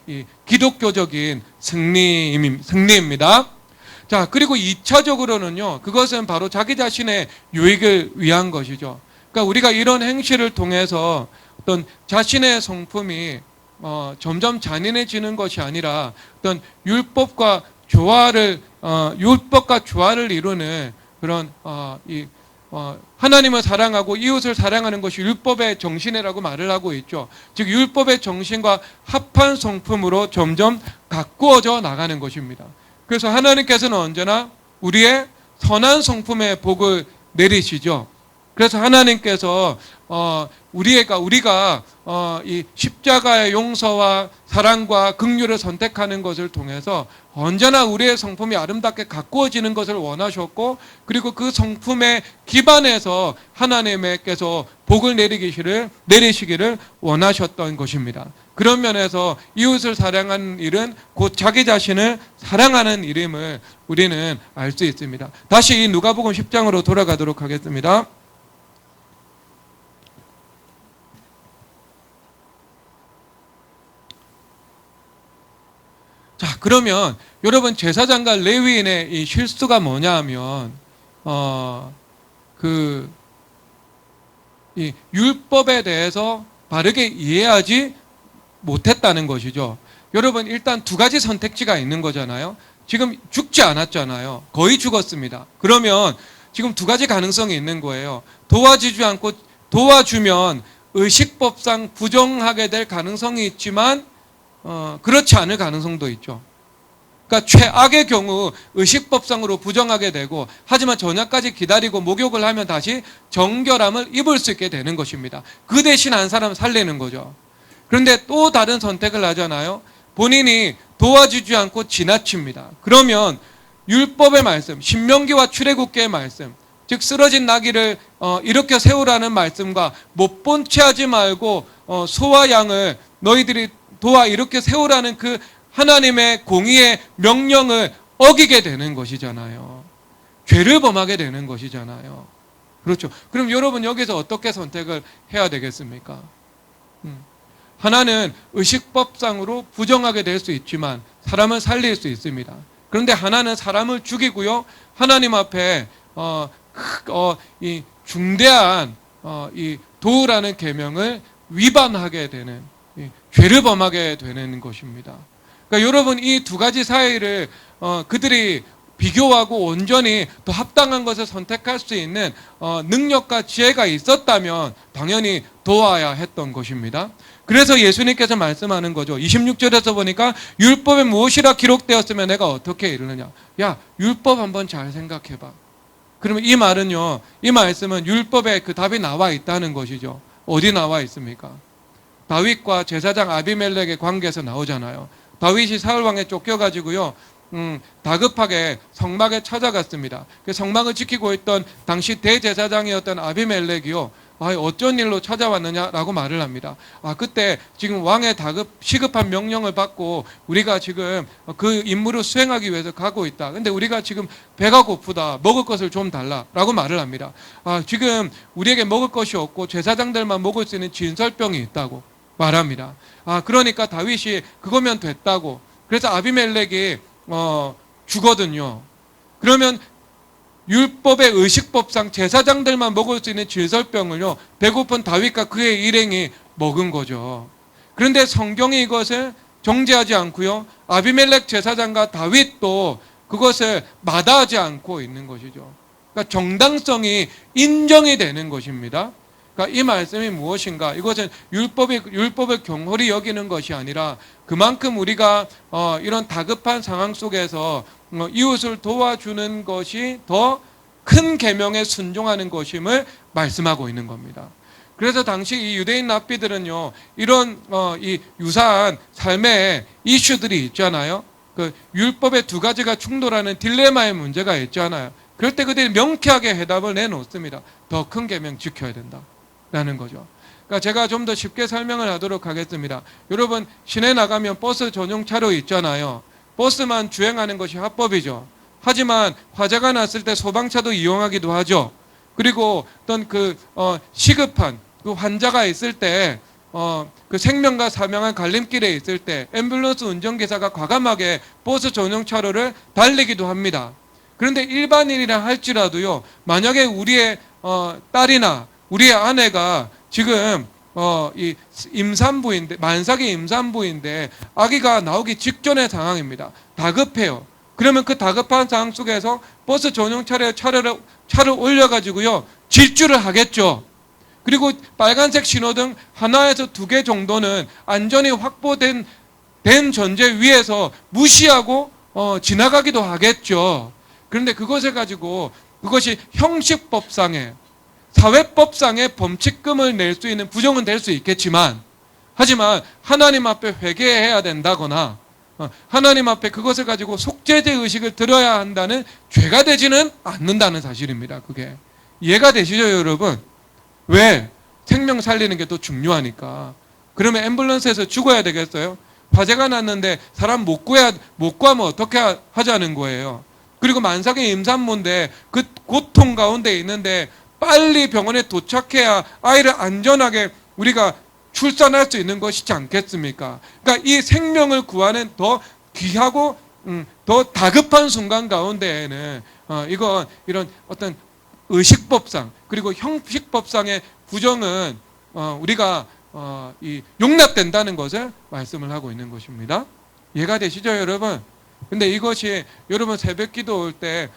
이 기독교적인 승리입니다. 자, 그리고 2차적으로는요, 그것은 바로 자기 자신의 유익을 위한 것이죠. 그러니까 우리가 이런 행실을 통해서 어떤 자신의 성품이 점점 잔인해지는 것이 아니라 어떤 율법과 조화를 이루는 그런 하나님을 사랑하고 이웃을 사랑하는 것이 율법의 정신이라고 말을 하고 있죠. 즉 율법의 정신과 합한 성품으로 점점 가꾸어져 나가는 것입니다. 그래서 하나님께서는 언제나 우리의 선한 성품의 복을 내리시죠. 그래서 하나님께서 우리가 이 십자가의 용서와 사랑과 긍휼을 선택하는 것을 통해서 언제나 우리의 성품이 아름답게 가꾸어지는 것을 원하셨고, 그리고 그 성품의 기반에서 하나님께서 복을 내리시기를 원하셨던 것입니다. 그런 면에서 이웃을 사랑하는 일은 곧 자기 자신을 사랑하는 일임을 우리는 알 수 있습니다. 다시 이 누가복음 10장으로 돌아가도록 하겠습니다. 자, 그러면 여러분, 제사장과 레위인의 이 실수가 뭐냐 하면 이 율법에 대해서 바르게 이해하지 못했다는 것이죠. 여러분, 일단 두 가지 선택지가 있는 거잖아요. 지금 죽지 않았잖아요. 거의 죽었습니다. 그러면 지금 두 가지 가능성이 있는 거예요. 도와주면 의식법상 부정하게 될 가능성이 있지만 그렇지 않을 가능성도 있죠. 그러니까 최악의 경우 의식법상으로 부정하게 되고, 하지만 저녁까지 기다리고 목욕을 하면 다시 정결함을 입을 수 있게 되는 것입니다. 그 대신 한 사람을 살리는 거죠. 그런데 또 다른 선택을 하잖아요. 본인이 도와주지 않고 지나칩니다. 그러면 율법의 말씀, 신명기와 출애굽기의 말씀, 즉 쓰러진 나귀를 일으켜 세우라는 말씀과 못 본 채 하지 말고 소와 양을 너희들이 도와 이렇게 세우라는 그 하나님의 공의의 명령을 어기게 되는 것이잖아요. 죄를 범하게 되는 것이잖아요. 그렇죠. 그럼 여러분, 여기서 어떻게 선택을 해야 되겠습니까? 하나는 의식법상으로 부정하게 될 수 있지만 사람을 살릴 수 있습니다. 그런데 하나는 사람을 죽이고요, 하나님 앞에 이 중대한 이 도우라는 계명을 위반하게 되는, 죄를 범하게 되는 것입니다. 그러니까 여러분, 이 두 가지 사이를 그들이 비교하고 온전히 더 합당한 것을 선택할 수 있는 능력과 지혜가 있었다면 당연히 도와야 했던 것입니다. 그래서 예수님께서 말씀하는 거죠. 26절에서 보니까 율법에 무엇이라 기록되었으면 내가 어떻게 이르느냐. 야, 율법 한번 잘 생각해봐. 그러면 이 말은요, 이 말씀은 율법에 그 답이 나와 있다는 것이죠. 어디 나와 있습니까? 다윗과 제사장 아비멜렉의 관계에서 나오잖아요. 다윗이 사울 왕에 쫓겨가지고요, 다급하게 성막에 찾아갔습니다. 그 성막을 지키고 있던 당시 대제사장이었던 아비멜렉이요, 어쩐 일로 찾아왔느냐라고 말을 합니다. 그때 지금 왕의 시급한 명령을 받고 우리가 지금 그 임무를 수행하기 위해서 가고 있다. 근데 우리가 지금 배가 고프다. 먹을 것을 좀 달라라고 말을 합니다. 지금 우리에게 먹을 것이 없고 제사장들만 먹을 수 있는 진설병이 있다고 말합니다. 그러니까 다윗이 그거면 됐다고. 그래서 아비멜렉이 주거든요. 그러면 율법의 의식법상 제사장들만 먹을 수 있는 질설병을요, 배고픈 다윗과 그의 일행이 먹은 거죠. 그런데 성경이 이것을 정죄하지 않고요, 아비멜렉 제사장과 다윗도 그것을 마다하지 않고 있는 것이죠. 그러니까 정당성이 인정이 되는 것입니다. 그러니까 이 말씀이 무엇인가? 이것은 율법을 경홀히 여기는 것이 아니라 그만큼 우리가 이런 다급한 상황 속에서 이웃을 도와주는 것이 더 큰 계명에 순종하는 것임을 말씀하고 있는 겁니다. 그래서 당시 이 유대인 랍비들은요, 이런 이 유사한 삶의 이슈들이 있잖아요. 그 율법의 두 가지가 충돌하는 딜레마의 문제가 있잖아요. 그럴 때 그들이 명쾌하게 해답을 내놓습니다. 더 큰 계명 지켜야 된다라는 거죠. 그러니까 제가 좀 더 쉽게 설명을 하도록 하겠습니다. 여러분, 시내 나가면 버스 전용 차로 있잖아요. 버스만 주행하는 것이 합법이죠. 하지만 화재가 났을 때 소방차도 이용하기도 하죠. 그리고 어떤 시급한 그 환자가 있을 때 그 생명과 사명의 갈림길에 있을 때 앰뷸런스 운전기사가 과감하게 버스 전용 차로를 달리기도 합니다. 그런데 일반인이라 할지라도요, 만약에 우리의 딸이나 우리의 아내가 지금 이 임산부인데, 만삭의 임산부인데 아기가 나오기 직전의 상황입니다. 다급해요. 그러면 그 다급한 상황 속에서 버스 전용 차를 올려가지고요, 질주를 하겠죠. 그리고 빨간색 신호등 하나에서 2개 정도는 안전이 확보된 전제 위에서 무시하고 지나가기도 하겠죠. 그런데 그것을 가지고 그것이 형식법상의, 사회법상의 범칙금을 낼 수 있는 부정은 될 수 있겠지만, 하지만 하나님 앞에 회개해야 된다거나 하나님 앞에 그것을 가지고 속죄제 의식을 들어야 한다는 죄가 되지는 않는다는 사실입니다. 그게 이해가 되시죠, 여러분? 왜? 생명 살리는 게 더 중요하니까. 그러면 앰뷸런스에서 죽어야 되겠어요? 화재가 났는데 사람 못 구하면 어떻게 하자는 거예요? 그리고 만삭의 임산부인데 그 고통 가운데 있는데 빨리 병원에 도착해야 아이를 안전하게 우리가 출산할 수 있는 것이지 않겠습니까? 그러니까 이 생명을 구하는 더 귀하고 더 다급한 순간 가운데에는 이런 어떤 의식법상 그리고 형식법상의 부정은 우리가 용납된다는 것을 말씀을 하고 있는 것입니다. 이해가 되시죠, 여러분? 근데 이것이 여러분 새벽 기도 올 때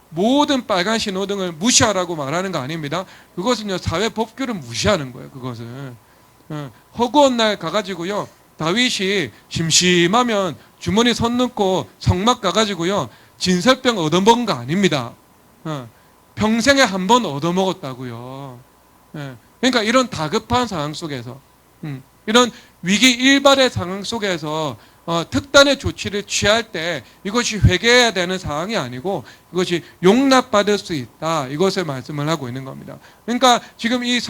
모든 빨간 신호등을 무시하라고 말하는 거 아닙니다. 그것은요, 사회 법규를 무시하는 거예요. 그것은 허구한 날 가가지고요, 다윗이 심심하면 주머니 손 넣고 성막 가가지고요, 진설병 얻어먹은 거 아닙니다. 평생에 한 번 얻어먹었다고요. 그러니까 이런 다급한 상황 속에서, 이런 위기 일발의 상황 속에서 특단의 조치를 취할 때 이것이 회개해야 되는 상황이 아니고 이것이 용납받을 수 있다, 이것을 말씀을 하고 있는 겁니다. 그러니까 지금 이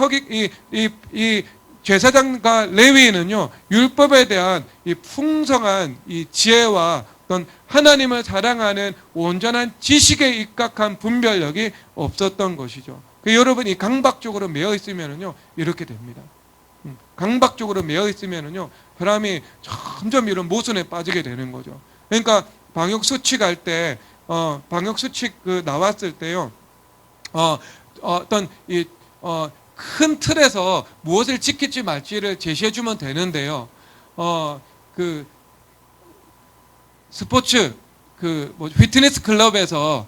제사장과 레위인은요, 율법에 대한 이 풍성한 이 지혜와 어떤 하나님을 사랑하는 온전한 지식에 입각한 분별력이 없었던 것이죠. 여러분이 강박적으로 매여 있으면은요, 이렇게 됩니다. 강박적으로 매여 있으면은요, 사람이 점점 이런 모순에 빠지게 되는 거죠. 그러니까 방역 수칙 할 때, 방역 수칙 나왔을 때요, 어떤 큰 틀에서 무엇을 지킬지 말지를 제시해주면 되는데요, 스포츠 피트니스 클럽에서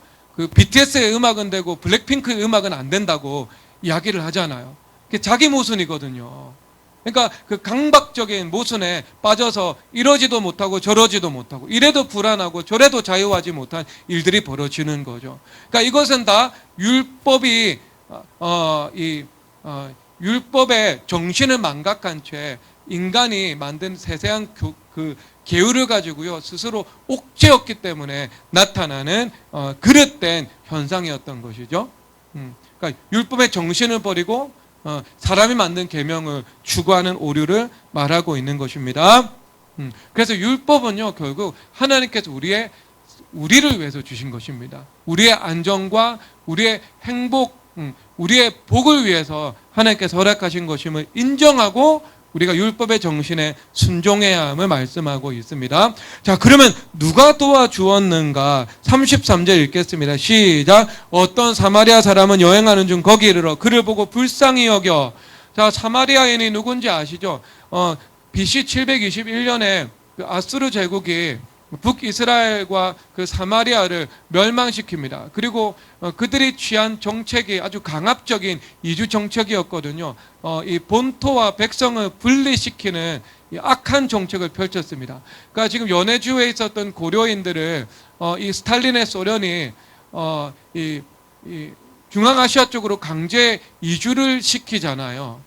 BTS의 음악은 되고 블랙핑크의 음악은 안 된다고 이야기를 하잖아요. 그게 자기 모순이거든요. 그러니까 강박적인 모순에 빠져서 이러지도 못하고 저러지도 못하고 이래도 불안하고 저래도 자유하지 못한 일들이 벌어지는 거죠. 그러니까 이것은 다 율법이 율법의 정신을 망각한 채 인간이 만든 세세한 계율을 가지고요, 스스로 옥죄었기 때문에 나타나는 그릇된 현상이었던 것이죠. 그러니까 율법의 정신을 버리고 사람이 만든 계명을 추구하는 오류를 말하고 있는 것입니다. 그래서 율법은요, 결국 하나님께서 우리를 위해서 주신 것입니다. 우리의 안전과 우리의 행복, 우리의 복을 위해서 하나님께서 허락하신 것임을 인정하고 우리가 율법의 정신에 순종해야 함을 말씀하고 있습니다. 자, 그러면 누가 도와주었는가? 33절 읽겠습니다. 시작. 어떤 사마리아 사람은 여행하는 중 거기 이르러 그를 보고 불쌍히 여겨. 자, 사마리아인이 누군지 아시죠? BC 721년에 아수르 제국이 북이스라엘과 사마리아를 멸망시킵니다. 그리고 그들이 취한 정책이 아주 강압적인 이주 정책이었거든요. 이 본토와 백성을 분리시키는 악한 정책을 펼쳤습니다. 그러니까 지금 연해주에 있었던 고려인들을 이 스탈린의 소련이 이 중앙아시아 쪽으로 강제 이주를 시키잖아요.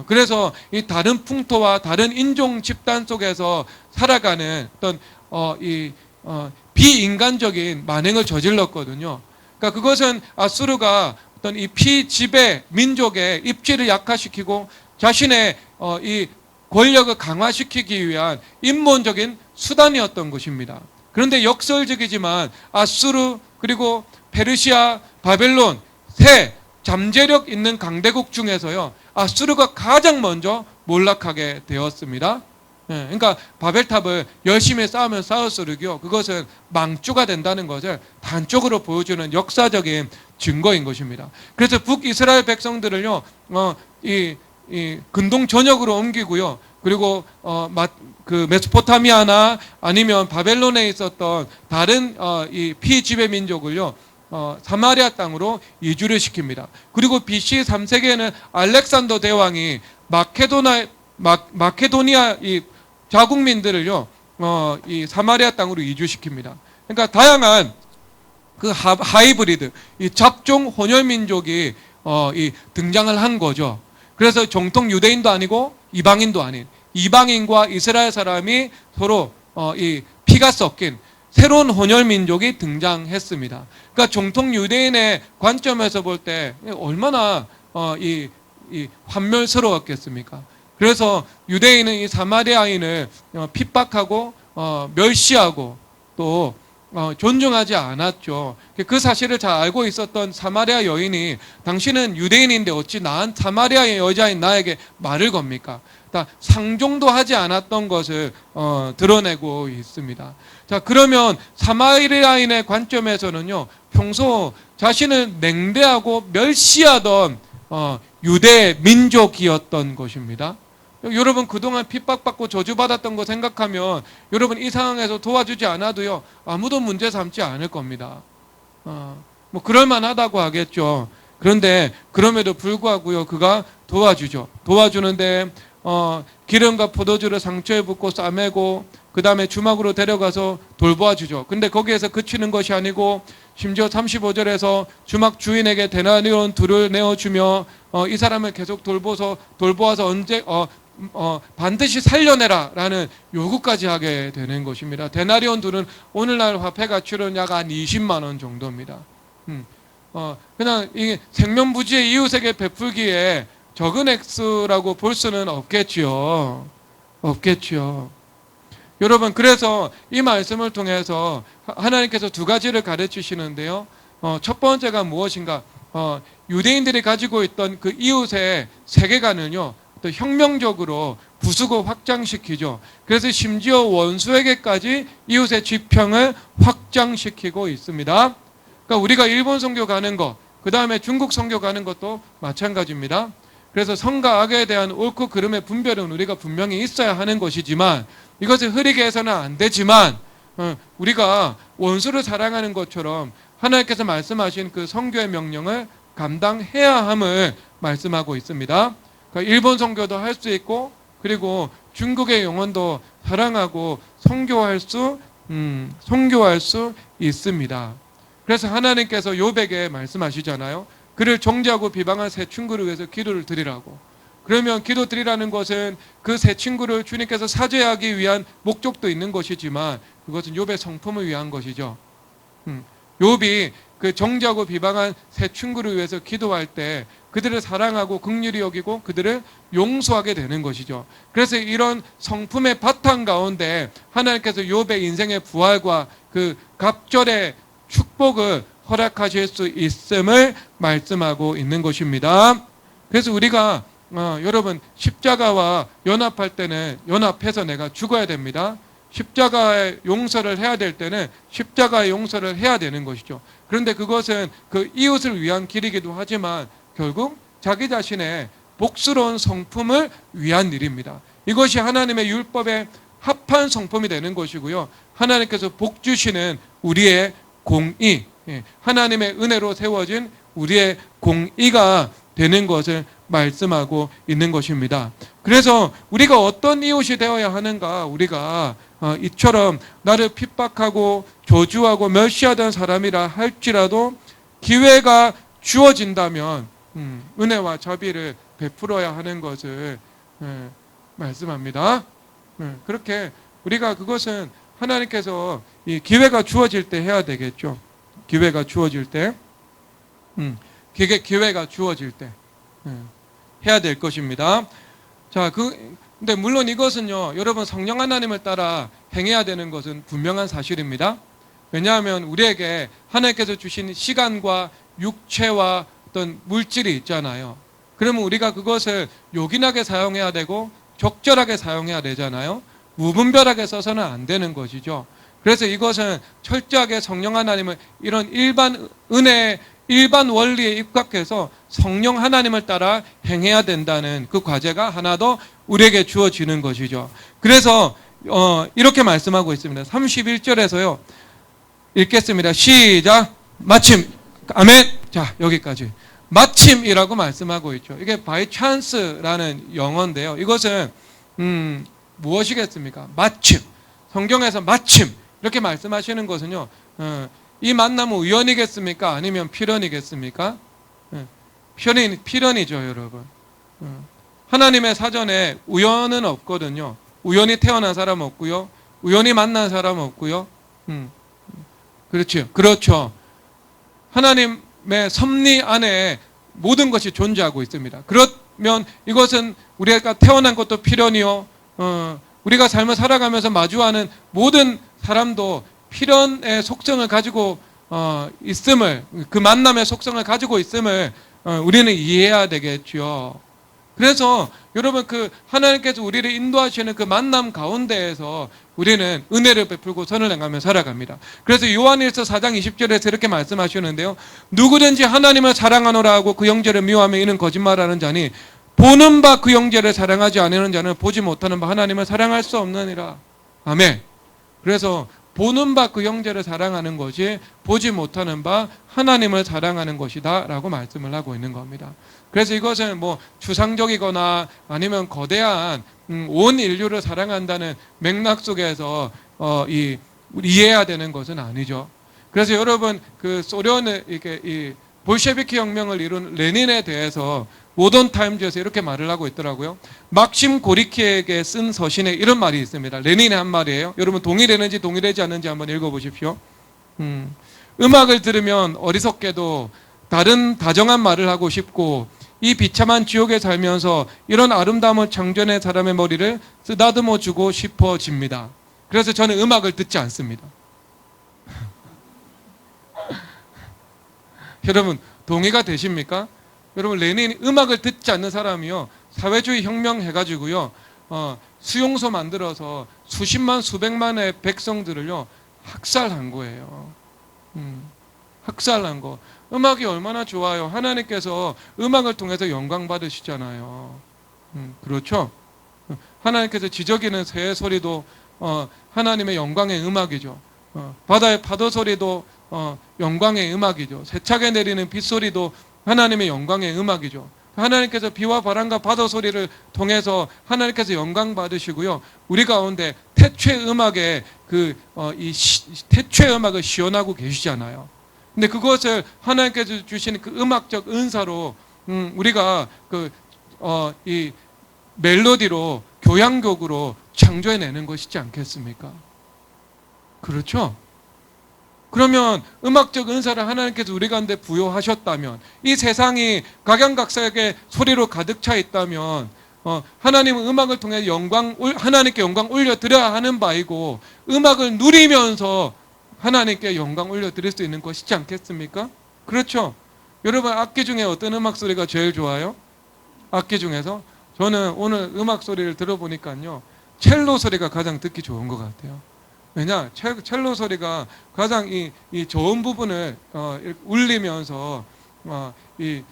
그래서 이 다른 풍토와 다른 인종 집단 속에서 살아가는 어떤 비인간적인 만행을 저질렀거든요. 그러니까 그것은 아수르가 어떤 이 피지배 민족의 입지를 약화시키고 자신의 이 권력을 강화시키기 위한 인본적인 수단이었던 것입니다. 그런데 역설적이지만 아수르 그리고 페르시아, 바벨론 세 잠재력 있는 강대국 중에서요, 아수르가 가장 먼저 몰락하게 되었습니다. 그러니까 바벨탑을 열심히 쌓으면 쌓을수록요, 그것은 망주가 된다는 것을 단적으로 보여주는 역사적인 증거인 것입니다. 그래서 북이스라엘 백성들을요, 이 근동 전역으로 옮기고요, 그리고 그 메소포타미아나 아니면 바벨론에 있었던 다른 이 피지배 민족을요, 사마리아 땅으로 이주를 시킵니다. 그리고 BC 3세기에는 알렉산더 대왕이 마케도니아 이 자국민들을요, 이 사마리아 땅으로 이주시킵니다. 그러니까 다양한 그 하이브리드, 이 잡종 혼혈 민족이 이 등장을 한 거죠. 그래서 정통 유대인도 아니고 이방인도 아닌 이방인과 이스라엘 사람이 서로 이 피가 섞인 새로운 혼혈 민족이 등장했습니다. 그러니까 정통 유대인의 관점에서 볼 때 얼마나 이 환멸스러웠겠습니까? 그래서 유대인은 이 사마리아인을 핍박하고 멸시하고 또 존중하지 않았죠. 그 사실을 잘 알고 있었던 사마리아 여인이 당신은 유대인인데 어찌 사마리아의 여자인 나에게 말을 겁니까? 상종도 하지 않았던 것을 드러내고 있습니다. 자, 그러면 사마리아인의 관점에서는요, 평소 자신을 냉대하고 멸시하던 유대 민족이었던 것입니다. 여러분 그동안 핍박받고 저주받았던 거 생각하면 여러분 이 상황에서 도와주지 않아도요, 아무도 문제 삼지 않을 겁니다. 뭐 그럴만하다고 하겠죠. 그런데 그럼에도 불구하고요, 그가 도와주죠. 도와주는데 기름과 포도주를 상처에 붓고 싸매고 그 다음에 주막으로 데려가서 돌보아주죠. 근데 거기에서 그치는 것이 아니고 심지어 35절에서 주막 주인에게 데나리온 둘을 내어주며 이 사람을 계속 돌보아서 언제 반드시 살려내라 라는 요구까지 하게 되는 것입니다. 데나리온 둘은 오늘날 화폐 가치로는 약 한 20만 원 정도입니다. 그냥 이 생면부지의 이웃에게 베풀기에 적은 액수라고 볼 수는 없겠지요. 여러분, 그래서 이 말씀을 통해서 하나님께서 두 가지를 가르치시는데요. 첫 번째가 무엇인가? 유대인들이 가지고 있던 그 이웃의 세계관을요, 또 혁명적으로 부수고 확장시키죠. 그래서 심지어 원수에게까지 이웃의 지평을 확장시키고 있습니다. 그러니까 우리가 일본 선교 가는 것, 그 다음에 중국 선교 가는 것도 마찬가지입니다. 그래서 선과 악에 대한 옳고 그름의 분별은 우리가 분명히 있어야 하는 것이지만, 이것을 흐리게 해서는 안 되지만, 우리가 원수를 사랑하는 것처럼 하나님께서 말씀하신 그 선교의 명령을 감당해야 함을 말씀하고 있습니다. 그러니까 일본 선교도 할 수 있고, 그리고 중국의 영혼도 사랑하고 선교할 수 있습니다. 그래서 하나님께서 욥에게 말씀하시잖아요. 그를 정죄하고 비방한 세 친구를 위해서 기도를 드리라고. 그러면 기도 드리라는 것은 그 세 친구를 주님께서 사죄하기 위한 목적도 있는 것이지만, 그것은 욥의 성품을 위한 것이죠. 욥이 그 정죄하고 비방한 세 친구를 위해서 기도할 때 그들을 사랑하고 긍휼히 여기고 그들을 용서하게 되는 것이죠. 그래서 이런 성품의 바탕 가운데 하나님께서 욥의 인생의 부활과 그 갑절의 축복을 허락하실 수 있음을 말씀하고 있는 것입니다. 그래서 우리가 여러분 십자가와 연합할 때는 연합해서 내가 죽어야 됩니다. 십자가의 용서를 해야 될 때는 십자가의 용서를 해야 되는 것이죠. 그런데 그것은 그 이웃을 위한 길이기도 하지만 결국 자기 자신의 복스러운 성품을 위한 일입니다. 이것이 하나님의 율법에 합한 성품이 되는 것이고요, 하나님께서 복 주시는 우리의 공의, 하나님의 은혜로 세워진 우리의 공의가 되는 것을 말씀하고 있는 것입니다. 그래서 우리가 어떤 이웃이 되어야 하는가? 우리가 이처럼 나를 핍박하고 저주하고 멸시하던 사람이라 할지라도 기회가 주어진다면 은혜와 자비를 베풀어야 하는 것을 말씀합니다. 그렇게 우리가 그것은 하나님께서 이 기회가 주어질 때 해야 되겠죠. 기회가 주어질 때, 기회가 주어질 때 해야 될 것입니다. 자, 근데 물론 이것은요, 여러분 성령 하나님을 따라 행해야 되는 것은 분명한 사실입니다. 왜냐하면 우리에게 하나님께서 주신 시간과 육체와 어떤 물질이 있잖아요. 그러면 우리가 그것을 요긴하게 사용해야 되고 적절하게 사용해야 되잖아요. 무분별하게 써서는 안 되는 것이죠. 그래서 이것은 철저하게 성령 하나님을 이런 일반 은혜, 일반 원리에 입각해서 성령 하나님을 따라 행해야 된다는 그 과제가 하나 더 우리에게 주어지는 것이죠. 그래서 이렇게 말씀하고 있습니다. 31절에서요. 읽겠습니다. 시작. 마침. 아멘. 자, 여기까지. 마침이라고 말씀하고 있죠. 이게 by chance라는 영어인데요. 이것은 무엇이겠습니까? 마침. 성경에서 마침 이렇게 말씀하시는 것은요. 이 만남은 우연이겠습니까? 아니면 필연이겠습니까? 필연이죠, 여러분. 하나님의 사전에 우연은 없거든요. 우연히 태어난 사람 없고요. 우연히 만난 사람 없고요. 그렇죠. 하나님의 섭리 안에 모든 것이 존재하고 있습니다. 그러면 이것은 우리가 태어난 것도 필연이요. 우리가 삶을 살아가면서 마주하는 모든 사람도 필연의 속성을 가지고 있음을, 그 만남의 속성을 가지고 있음을 우리는 이해해야 되겠죠. 그래서 여러분 그 하나님께서 우리를 인도하시는 그 만남 가운데에서 우리는 은혜를 베풀고 선을 행하며 살아갑니다. 그래서 요한일서 4장 20절에서 이렇게 말씀하시는데요. 누구든지 하나님을 사랑하노라 하고 그 형제를 미워하며 이는 거짓말하는 자니 보는 바 그 형제를 사랑하지 않는 자는 보지 못하는 바 하나님을 사랑할 수 없느니라. 아멘. 그래서 보는 바 그 형제를 사랑하는 것이 보지 못하는 바 하나님을 사랑하는 것이다 라고 말씀을 하고 있는 겁니다. 그래서 이것은 뭐 추상적이거나 아니면 거대한 온 인류를 사랑한다는 맥락 속에서 이해해야 되는 것은 아니죠. 그래서 여러분 그 소련의 이렇게 이 볼셰비키 혁명을 이룬 레닌에 대해서 모던 타임즈에서 이렇게 말을 하고 있더라고요. 막심 고리키에게 쓴 서신에 이런 말이 있습니다. 레닌의 한 말이에요. 여러분 동일했는지 동일하지 않는지 한번 읽어보십시오. 음악을 들으면 어리석게도 다른 다정한 말을 하고 싶고 이 비참한 지옥에 살면서 이런 아름다움을 창조해낸 사람의 머리를 쓰다듬어 주고 싶어집니다. 그래서 저는 음악을 듣지 않습니다. 여러분 동의가 되십니까? 여러분 레닌이 음악을 듣지 않는 사람이요 사회주의 혁명 해가지고요 수용소 만들어서 수십만 수백만의 백성들을요 학살한 거예요. 학살한 거. 음악이 얼마나 좋아요. 하나님께서 음악을 통해서 영광 받으시잖아요. 그렇죠? 하나님께서 지저귀는 새의 소리도 하나님의 영광의 음악이죠. 바다의 파도 소리도 영광의 음악이죠. 세차게 내리는 빗소리도 하나님의 영광의 음악이죠. 하나님께서 비와 바람과 바다 소리를 통해서 하나님께서 영광 받으시고요. 우리 가운데 태초의 음악에 태초의 음악을 시연하고 계시잖아요. 근데 그것을 하나님께서 주시는 그 음악적 은사로 우리가 이 멜로디로 교향곡으로 창조해내는 것이지 않겠습니까? 그렇죠? 그러면 음악적 은사를 하나님께서 우리 가운데 부여하셨다면 이 세상이 각양각색의 소리로 가득 차 있다면 하나님은 음악을 통해 하나님께 영광 올려드려야 하는 바이고 음악을 누리면서 하나님께 영광 올려드릴 수 있는 것이지 않겠습니까? 그렇죠? 여러분 악기 중에 어떤 음악 소리가 제일 좋아요? 악기 중에서 저는 오늘 음악 소리를 들어보니까요 첼로 소리가 가장 듣기 좋은 것 같아요. 왜냐? 첼로 소리가 가장 이 저음 부분을 울리면서 이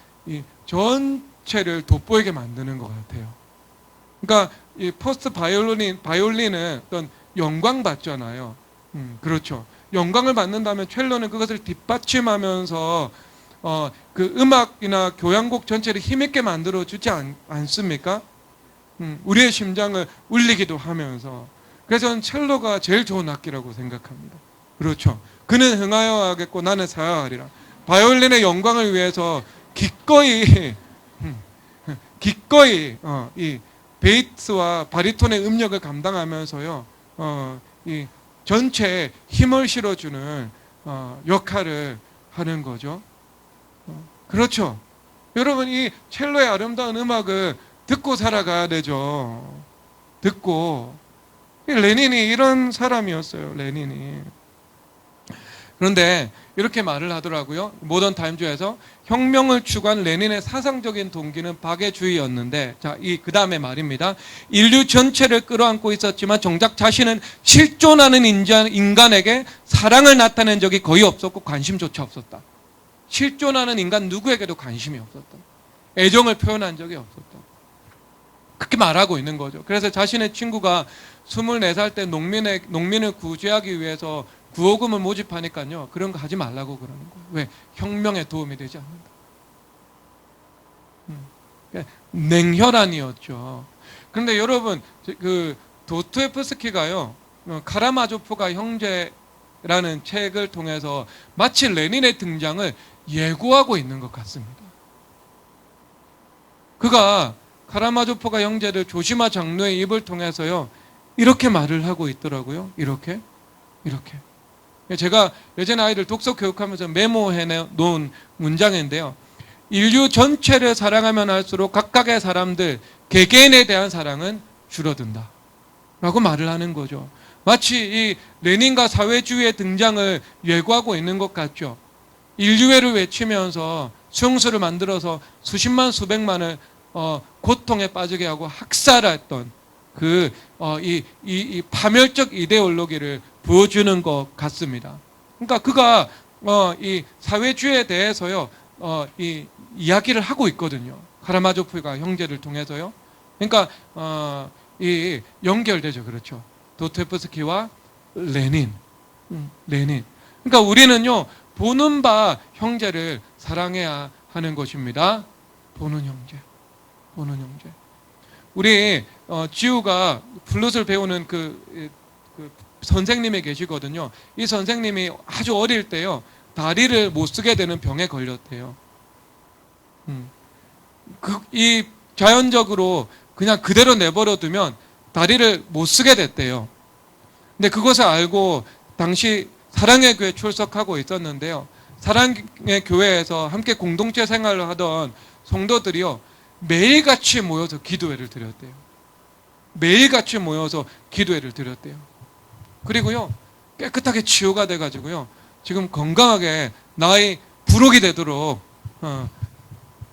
전체를 돋보이게 만드는 것 같아요. 그러니까 이 포스트 바이올린은 어떤 영광 받잖아요. 그렇죠. 영광을 받는다면 첼로는 그것을 뒷받침하면서 그 음악이나 교향곡 전체를 힘있게 만들어 주지 않습니까? 우리의 심장을 울리기도 하면서. 그래서 저는 첼로가 제일 좋은 악기라고 생각합니다. 그렇죠. 그는 흥하여 하겠고 나는 사하리라. 바이올린의 영광을 위해서 기꺼이 이 베이스와 바리톤의 음역을 감당하면서요 이 전체에 힘을 실어주는 역할을 하는 거죠. 그렇죠. 여러분 이 첼로의 아름다운 음악을 듣고 살아가야 되죠. 듣고 레닌이 이런 사람이었어요. 레닌이. 그런데 이렇게 말을 하더라고요. 모던 타임즈에서 혁명을 추구한 레닌의 사상적인 동기는 박애주의였는데, 자, 그 다음에 말입니다. 인류 전체를 끌어안고 있었지만 정작 자신은 실존하는 인간에게 사랑을 나타낸 적이 거의 없었고 관심조차 없었다. 실존하는 인간 누구에게도 관심이 없었다. 애정을 표현한 적이 없었다. 그렇게 말하고 있는 거죠. 그래서 자신의 친구가 24살 때 농민을 구제하기 위해서 구호금을 모집하니까요, 그런 거 하지 말라고 그러는 거예요. 왜? 혁명에 도움이 되지 않는다. 냉혈한이었죠. 그런데 여러분, 그 도스토옙스키가요, 카라마조프가 형제라는 책을 통해서 마치 레닌의 등장을 예고하고 있는 것 같습니다. 그가 카라마조프가 형제를 조시마 장로의 입을 통해서요, 이렇게 말을 하고 있더라고요. 이렇게. 제가 예전에 아이들 독서 교육하면서 메모해 놓은 문장인데요. 인류 전체를 사랑하면 할수록 각각의 사람들, 개개인에 대한 사랑은 줄어든다 라고 말을 하는 거죠. 마치 이 레닌과 사회주의의 등장을 예고하고 있는 것 같죠. 인류애를 외치면서 수용소를 만들어서 수십만 수백만을 고통에 빠지게 하고 학살했던 이 파멸적 이데올로기를 보여주는 것 같습니다. 그러니까 그가 이 사회주의에 대해서요, 이 이야기를 하고 있거든요. 카라마조프가 형제를 통해서요. 그러니까 이 연결되죠, 그렇죠. 도스토옙스키와 레닌. 그러니까 우리는요, 보는 바 형제를 사랑해야 하는 것입니다. 보는 형제. 우리 지우가 플룻을 배우는 그 선생님이 계시거든요. 이 선생님이 아주 어릴 때요, 다리를 못 쓰게 되는 병에 걸렸대요. 이 자연적으로 그냥 그대로 내버려 두면 다리를 못 쓰게 됐대요. 근데 그것을 알고 당시 사랑의 교회 출석하고 있었는데요. 사랑의 교회에서 함께 공동체 생활을 하던 성도들이요, 매일같이 모여서 기도회를 드렸대요. 그리고요, 깨끗하게 치유가 돼가지고요, 지금 건강하게 나이 부록이 되도록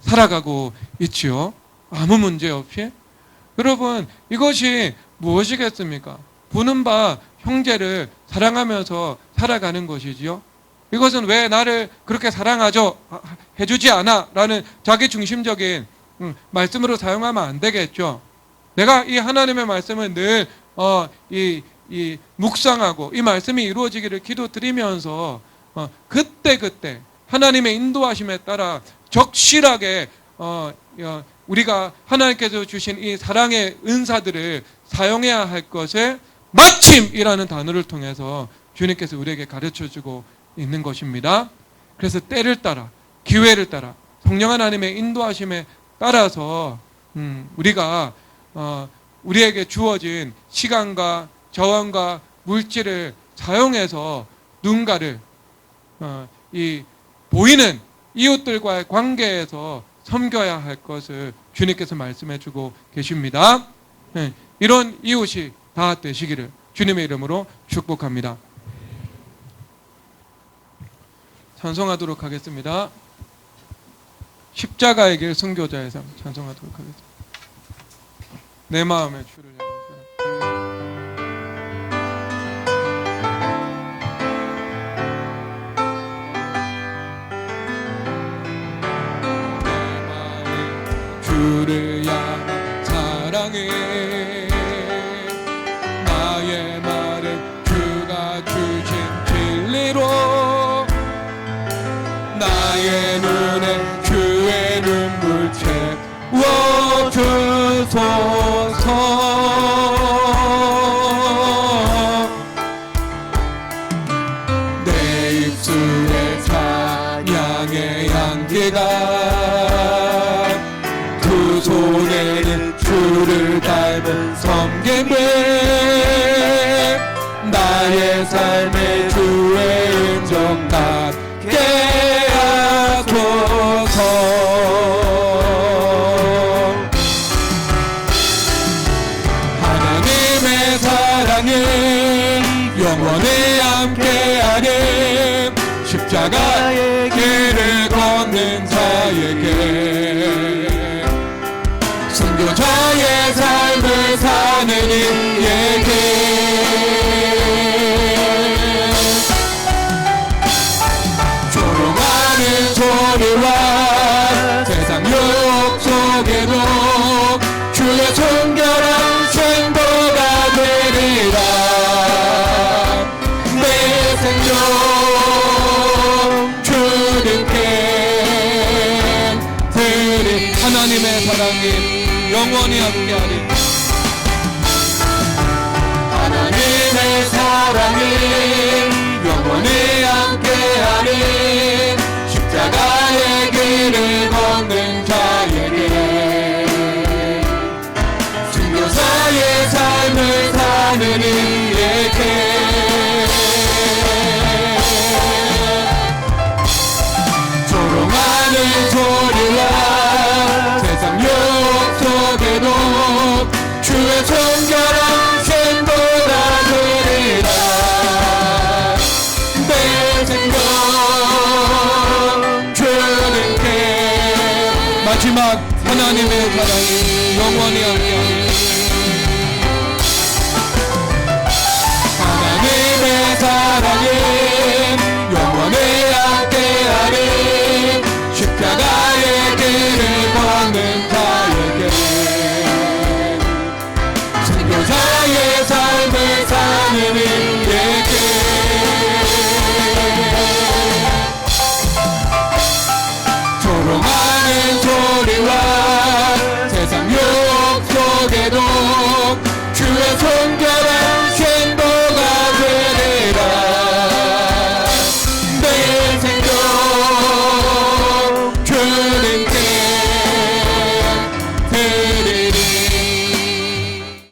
살아가고 있지요. 아무 문제 없이. 여러분, 이것이 무엇이겠습니까? 보는 바 형제를 사랑하면서 살아가는 것이지요. 이것은 왜 나를 그렇게 사랑하죠? 해주지 않아? 라는 자기중심적인 말씀으로 사용하면 안 되겠죠. 내가 이 하나님의 말씀을 늘 묵상하고 이 말씀이 이루어지기를 기도드리면서 그때 하나님의 인도하심에 따라 적실하게 우리가 하나님께서 주신 이 사랑의 은사들을 사용해야 할 것을 마침이라는 단어를 통해서 주님께서 우리에게 가르쳐주고 있는 것입니다. 그래서 때를 따라, 기회를 따라, 성령 하나님의 인도하심에 따라서 우리가 우리에게 주어진 시간과 자원과 물질을 사용해서 누군가를 이 보이는 이웃들과의 관계에서 섬겨야 할 것을 주님께서 말씀해주고 계십니다. 이런 이웃이 다 되시기를 주님의 이름으로 축복합니다. 찬송하도록 하겠습니다. 십자가의 길 순교자의 삶 찬송하도록 하겠습니다. 내 마음의 주를 향해서. 내 마음의 주를 향한 사랑해. 나의 말을 주가 주신 진리로 나의 눈에 주의 눈물 채워주소서. 내 입술에 찬양의 향기가 두 손에는 주를 닮은 섬김을 나의 삶의 주의 음정 닿게 하소서. 하나님의 사랑이 사는 이에게 조롱하는 소리와 세상 유혹 속에도 주의 정결한 생도가 되리라. 내 생명 주님께 드리. 하나님의 사랑이 영원히 함께하리. 하나님의 사랑이 영원히 함께하리. 십자가의 길을 걷는 자에게 순교자의 삶을 사는 이에게 조롱하는 소리와 세상 유혹 속에도 주의 정결한 생도가 되리라. 내 생명 주님께. 마지막 하나님의 사랑이 영원히 함께하리. 하나님의 사랑이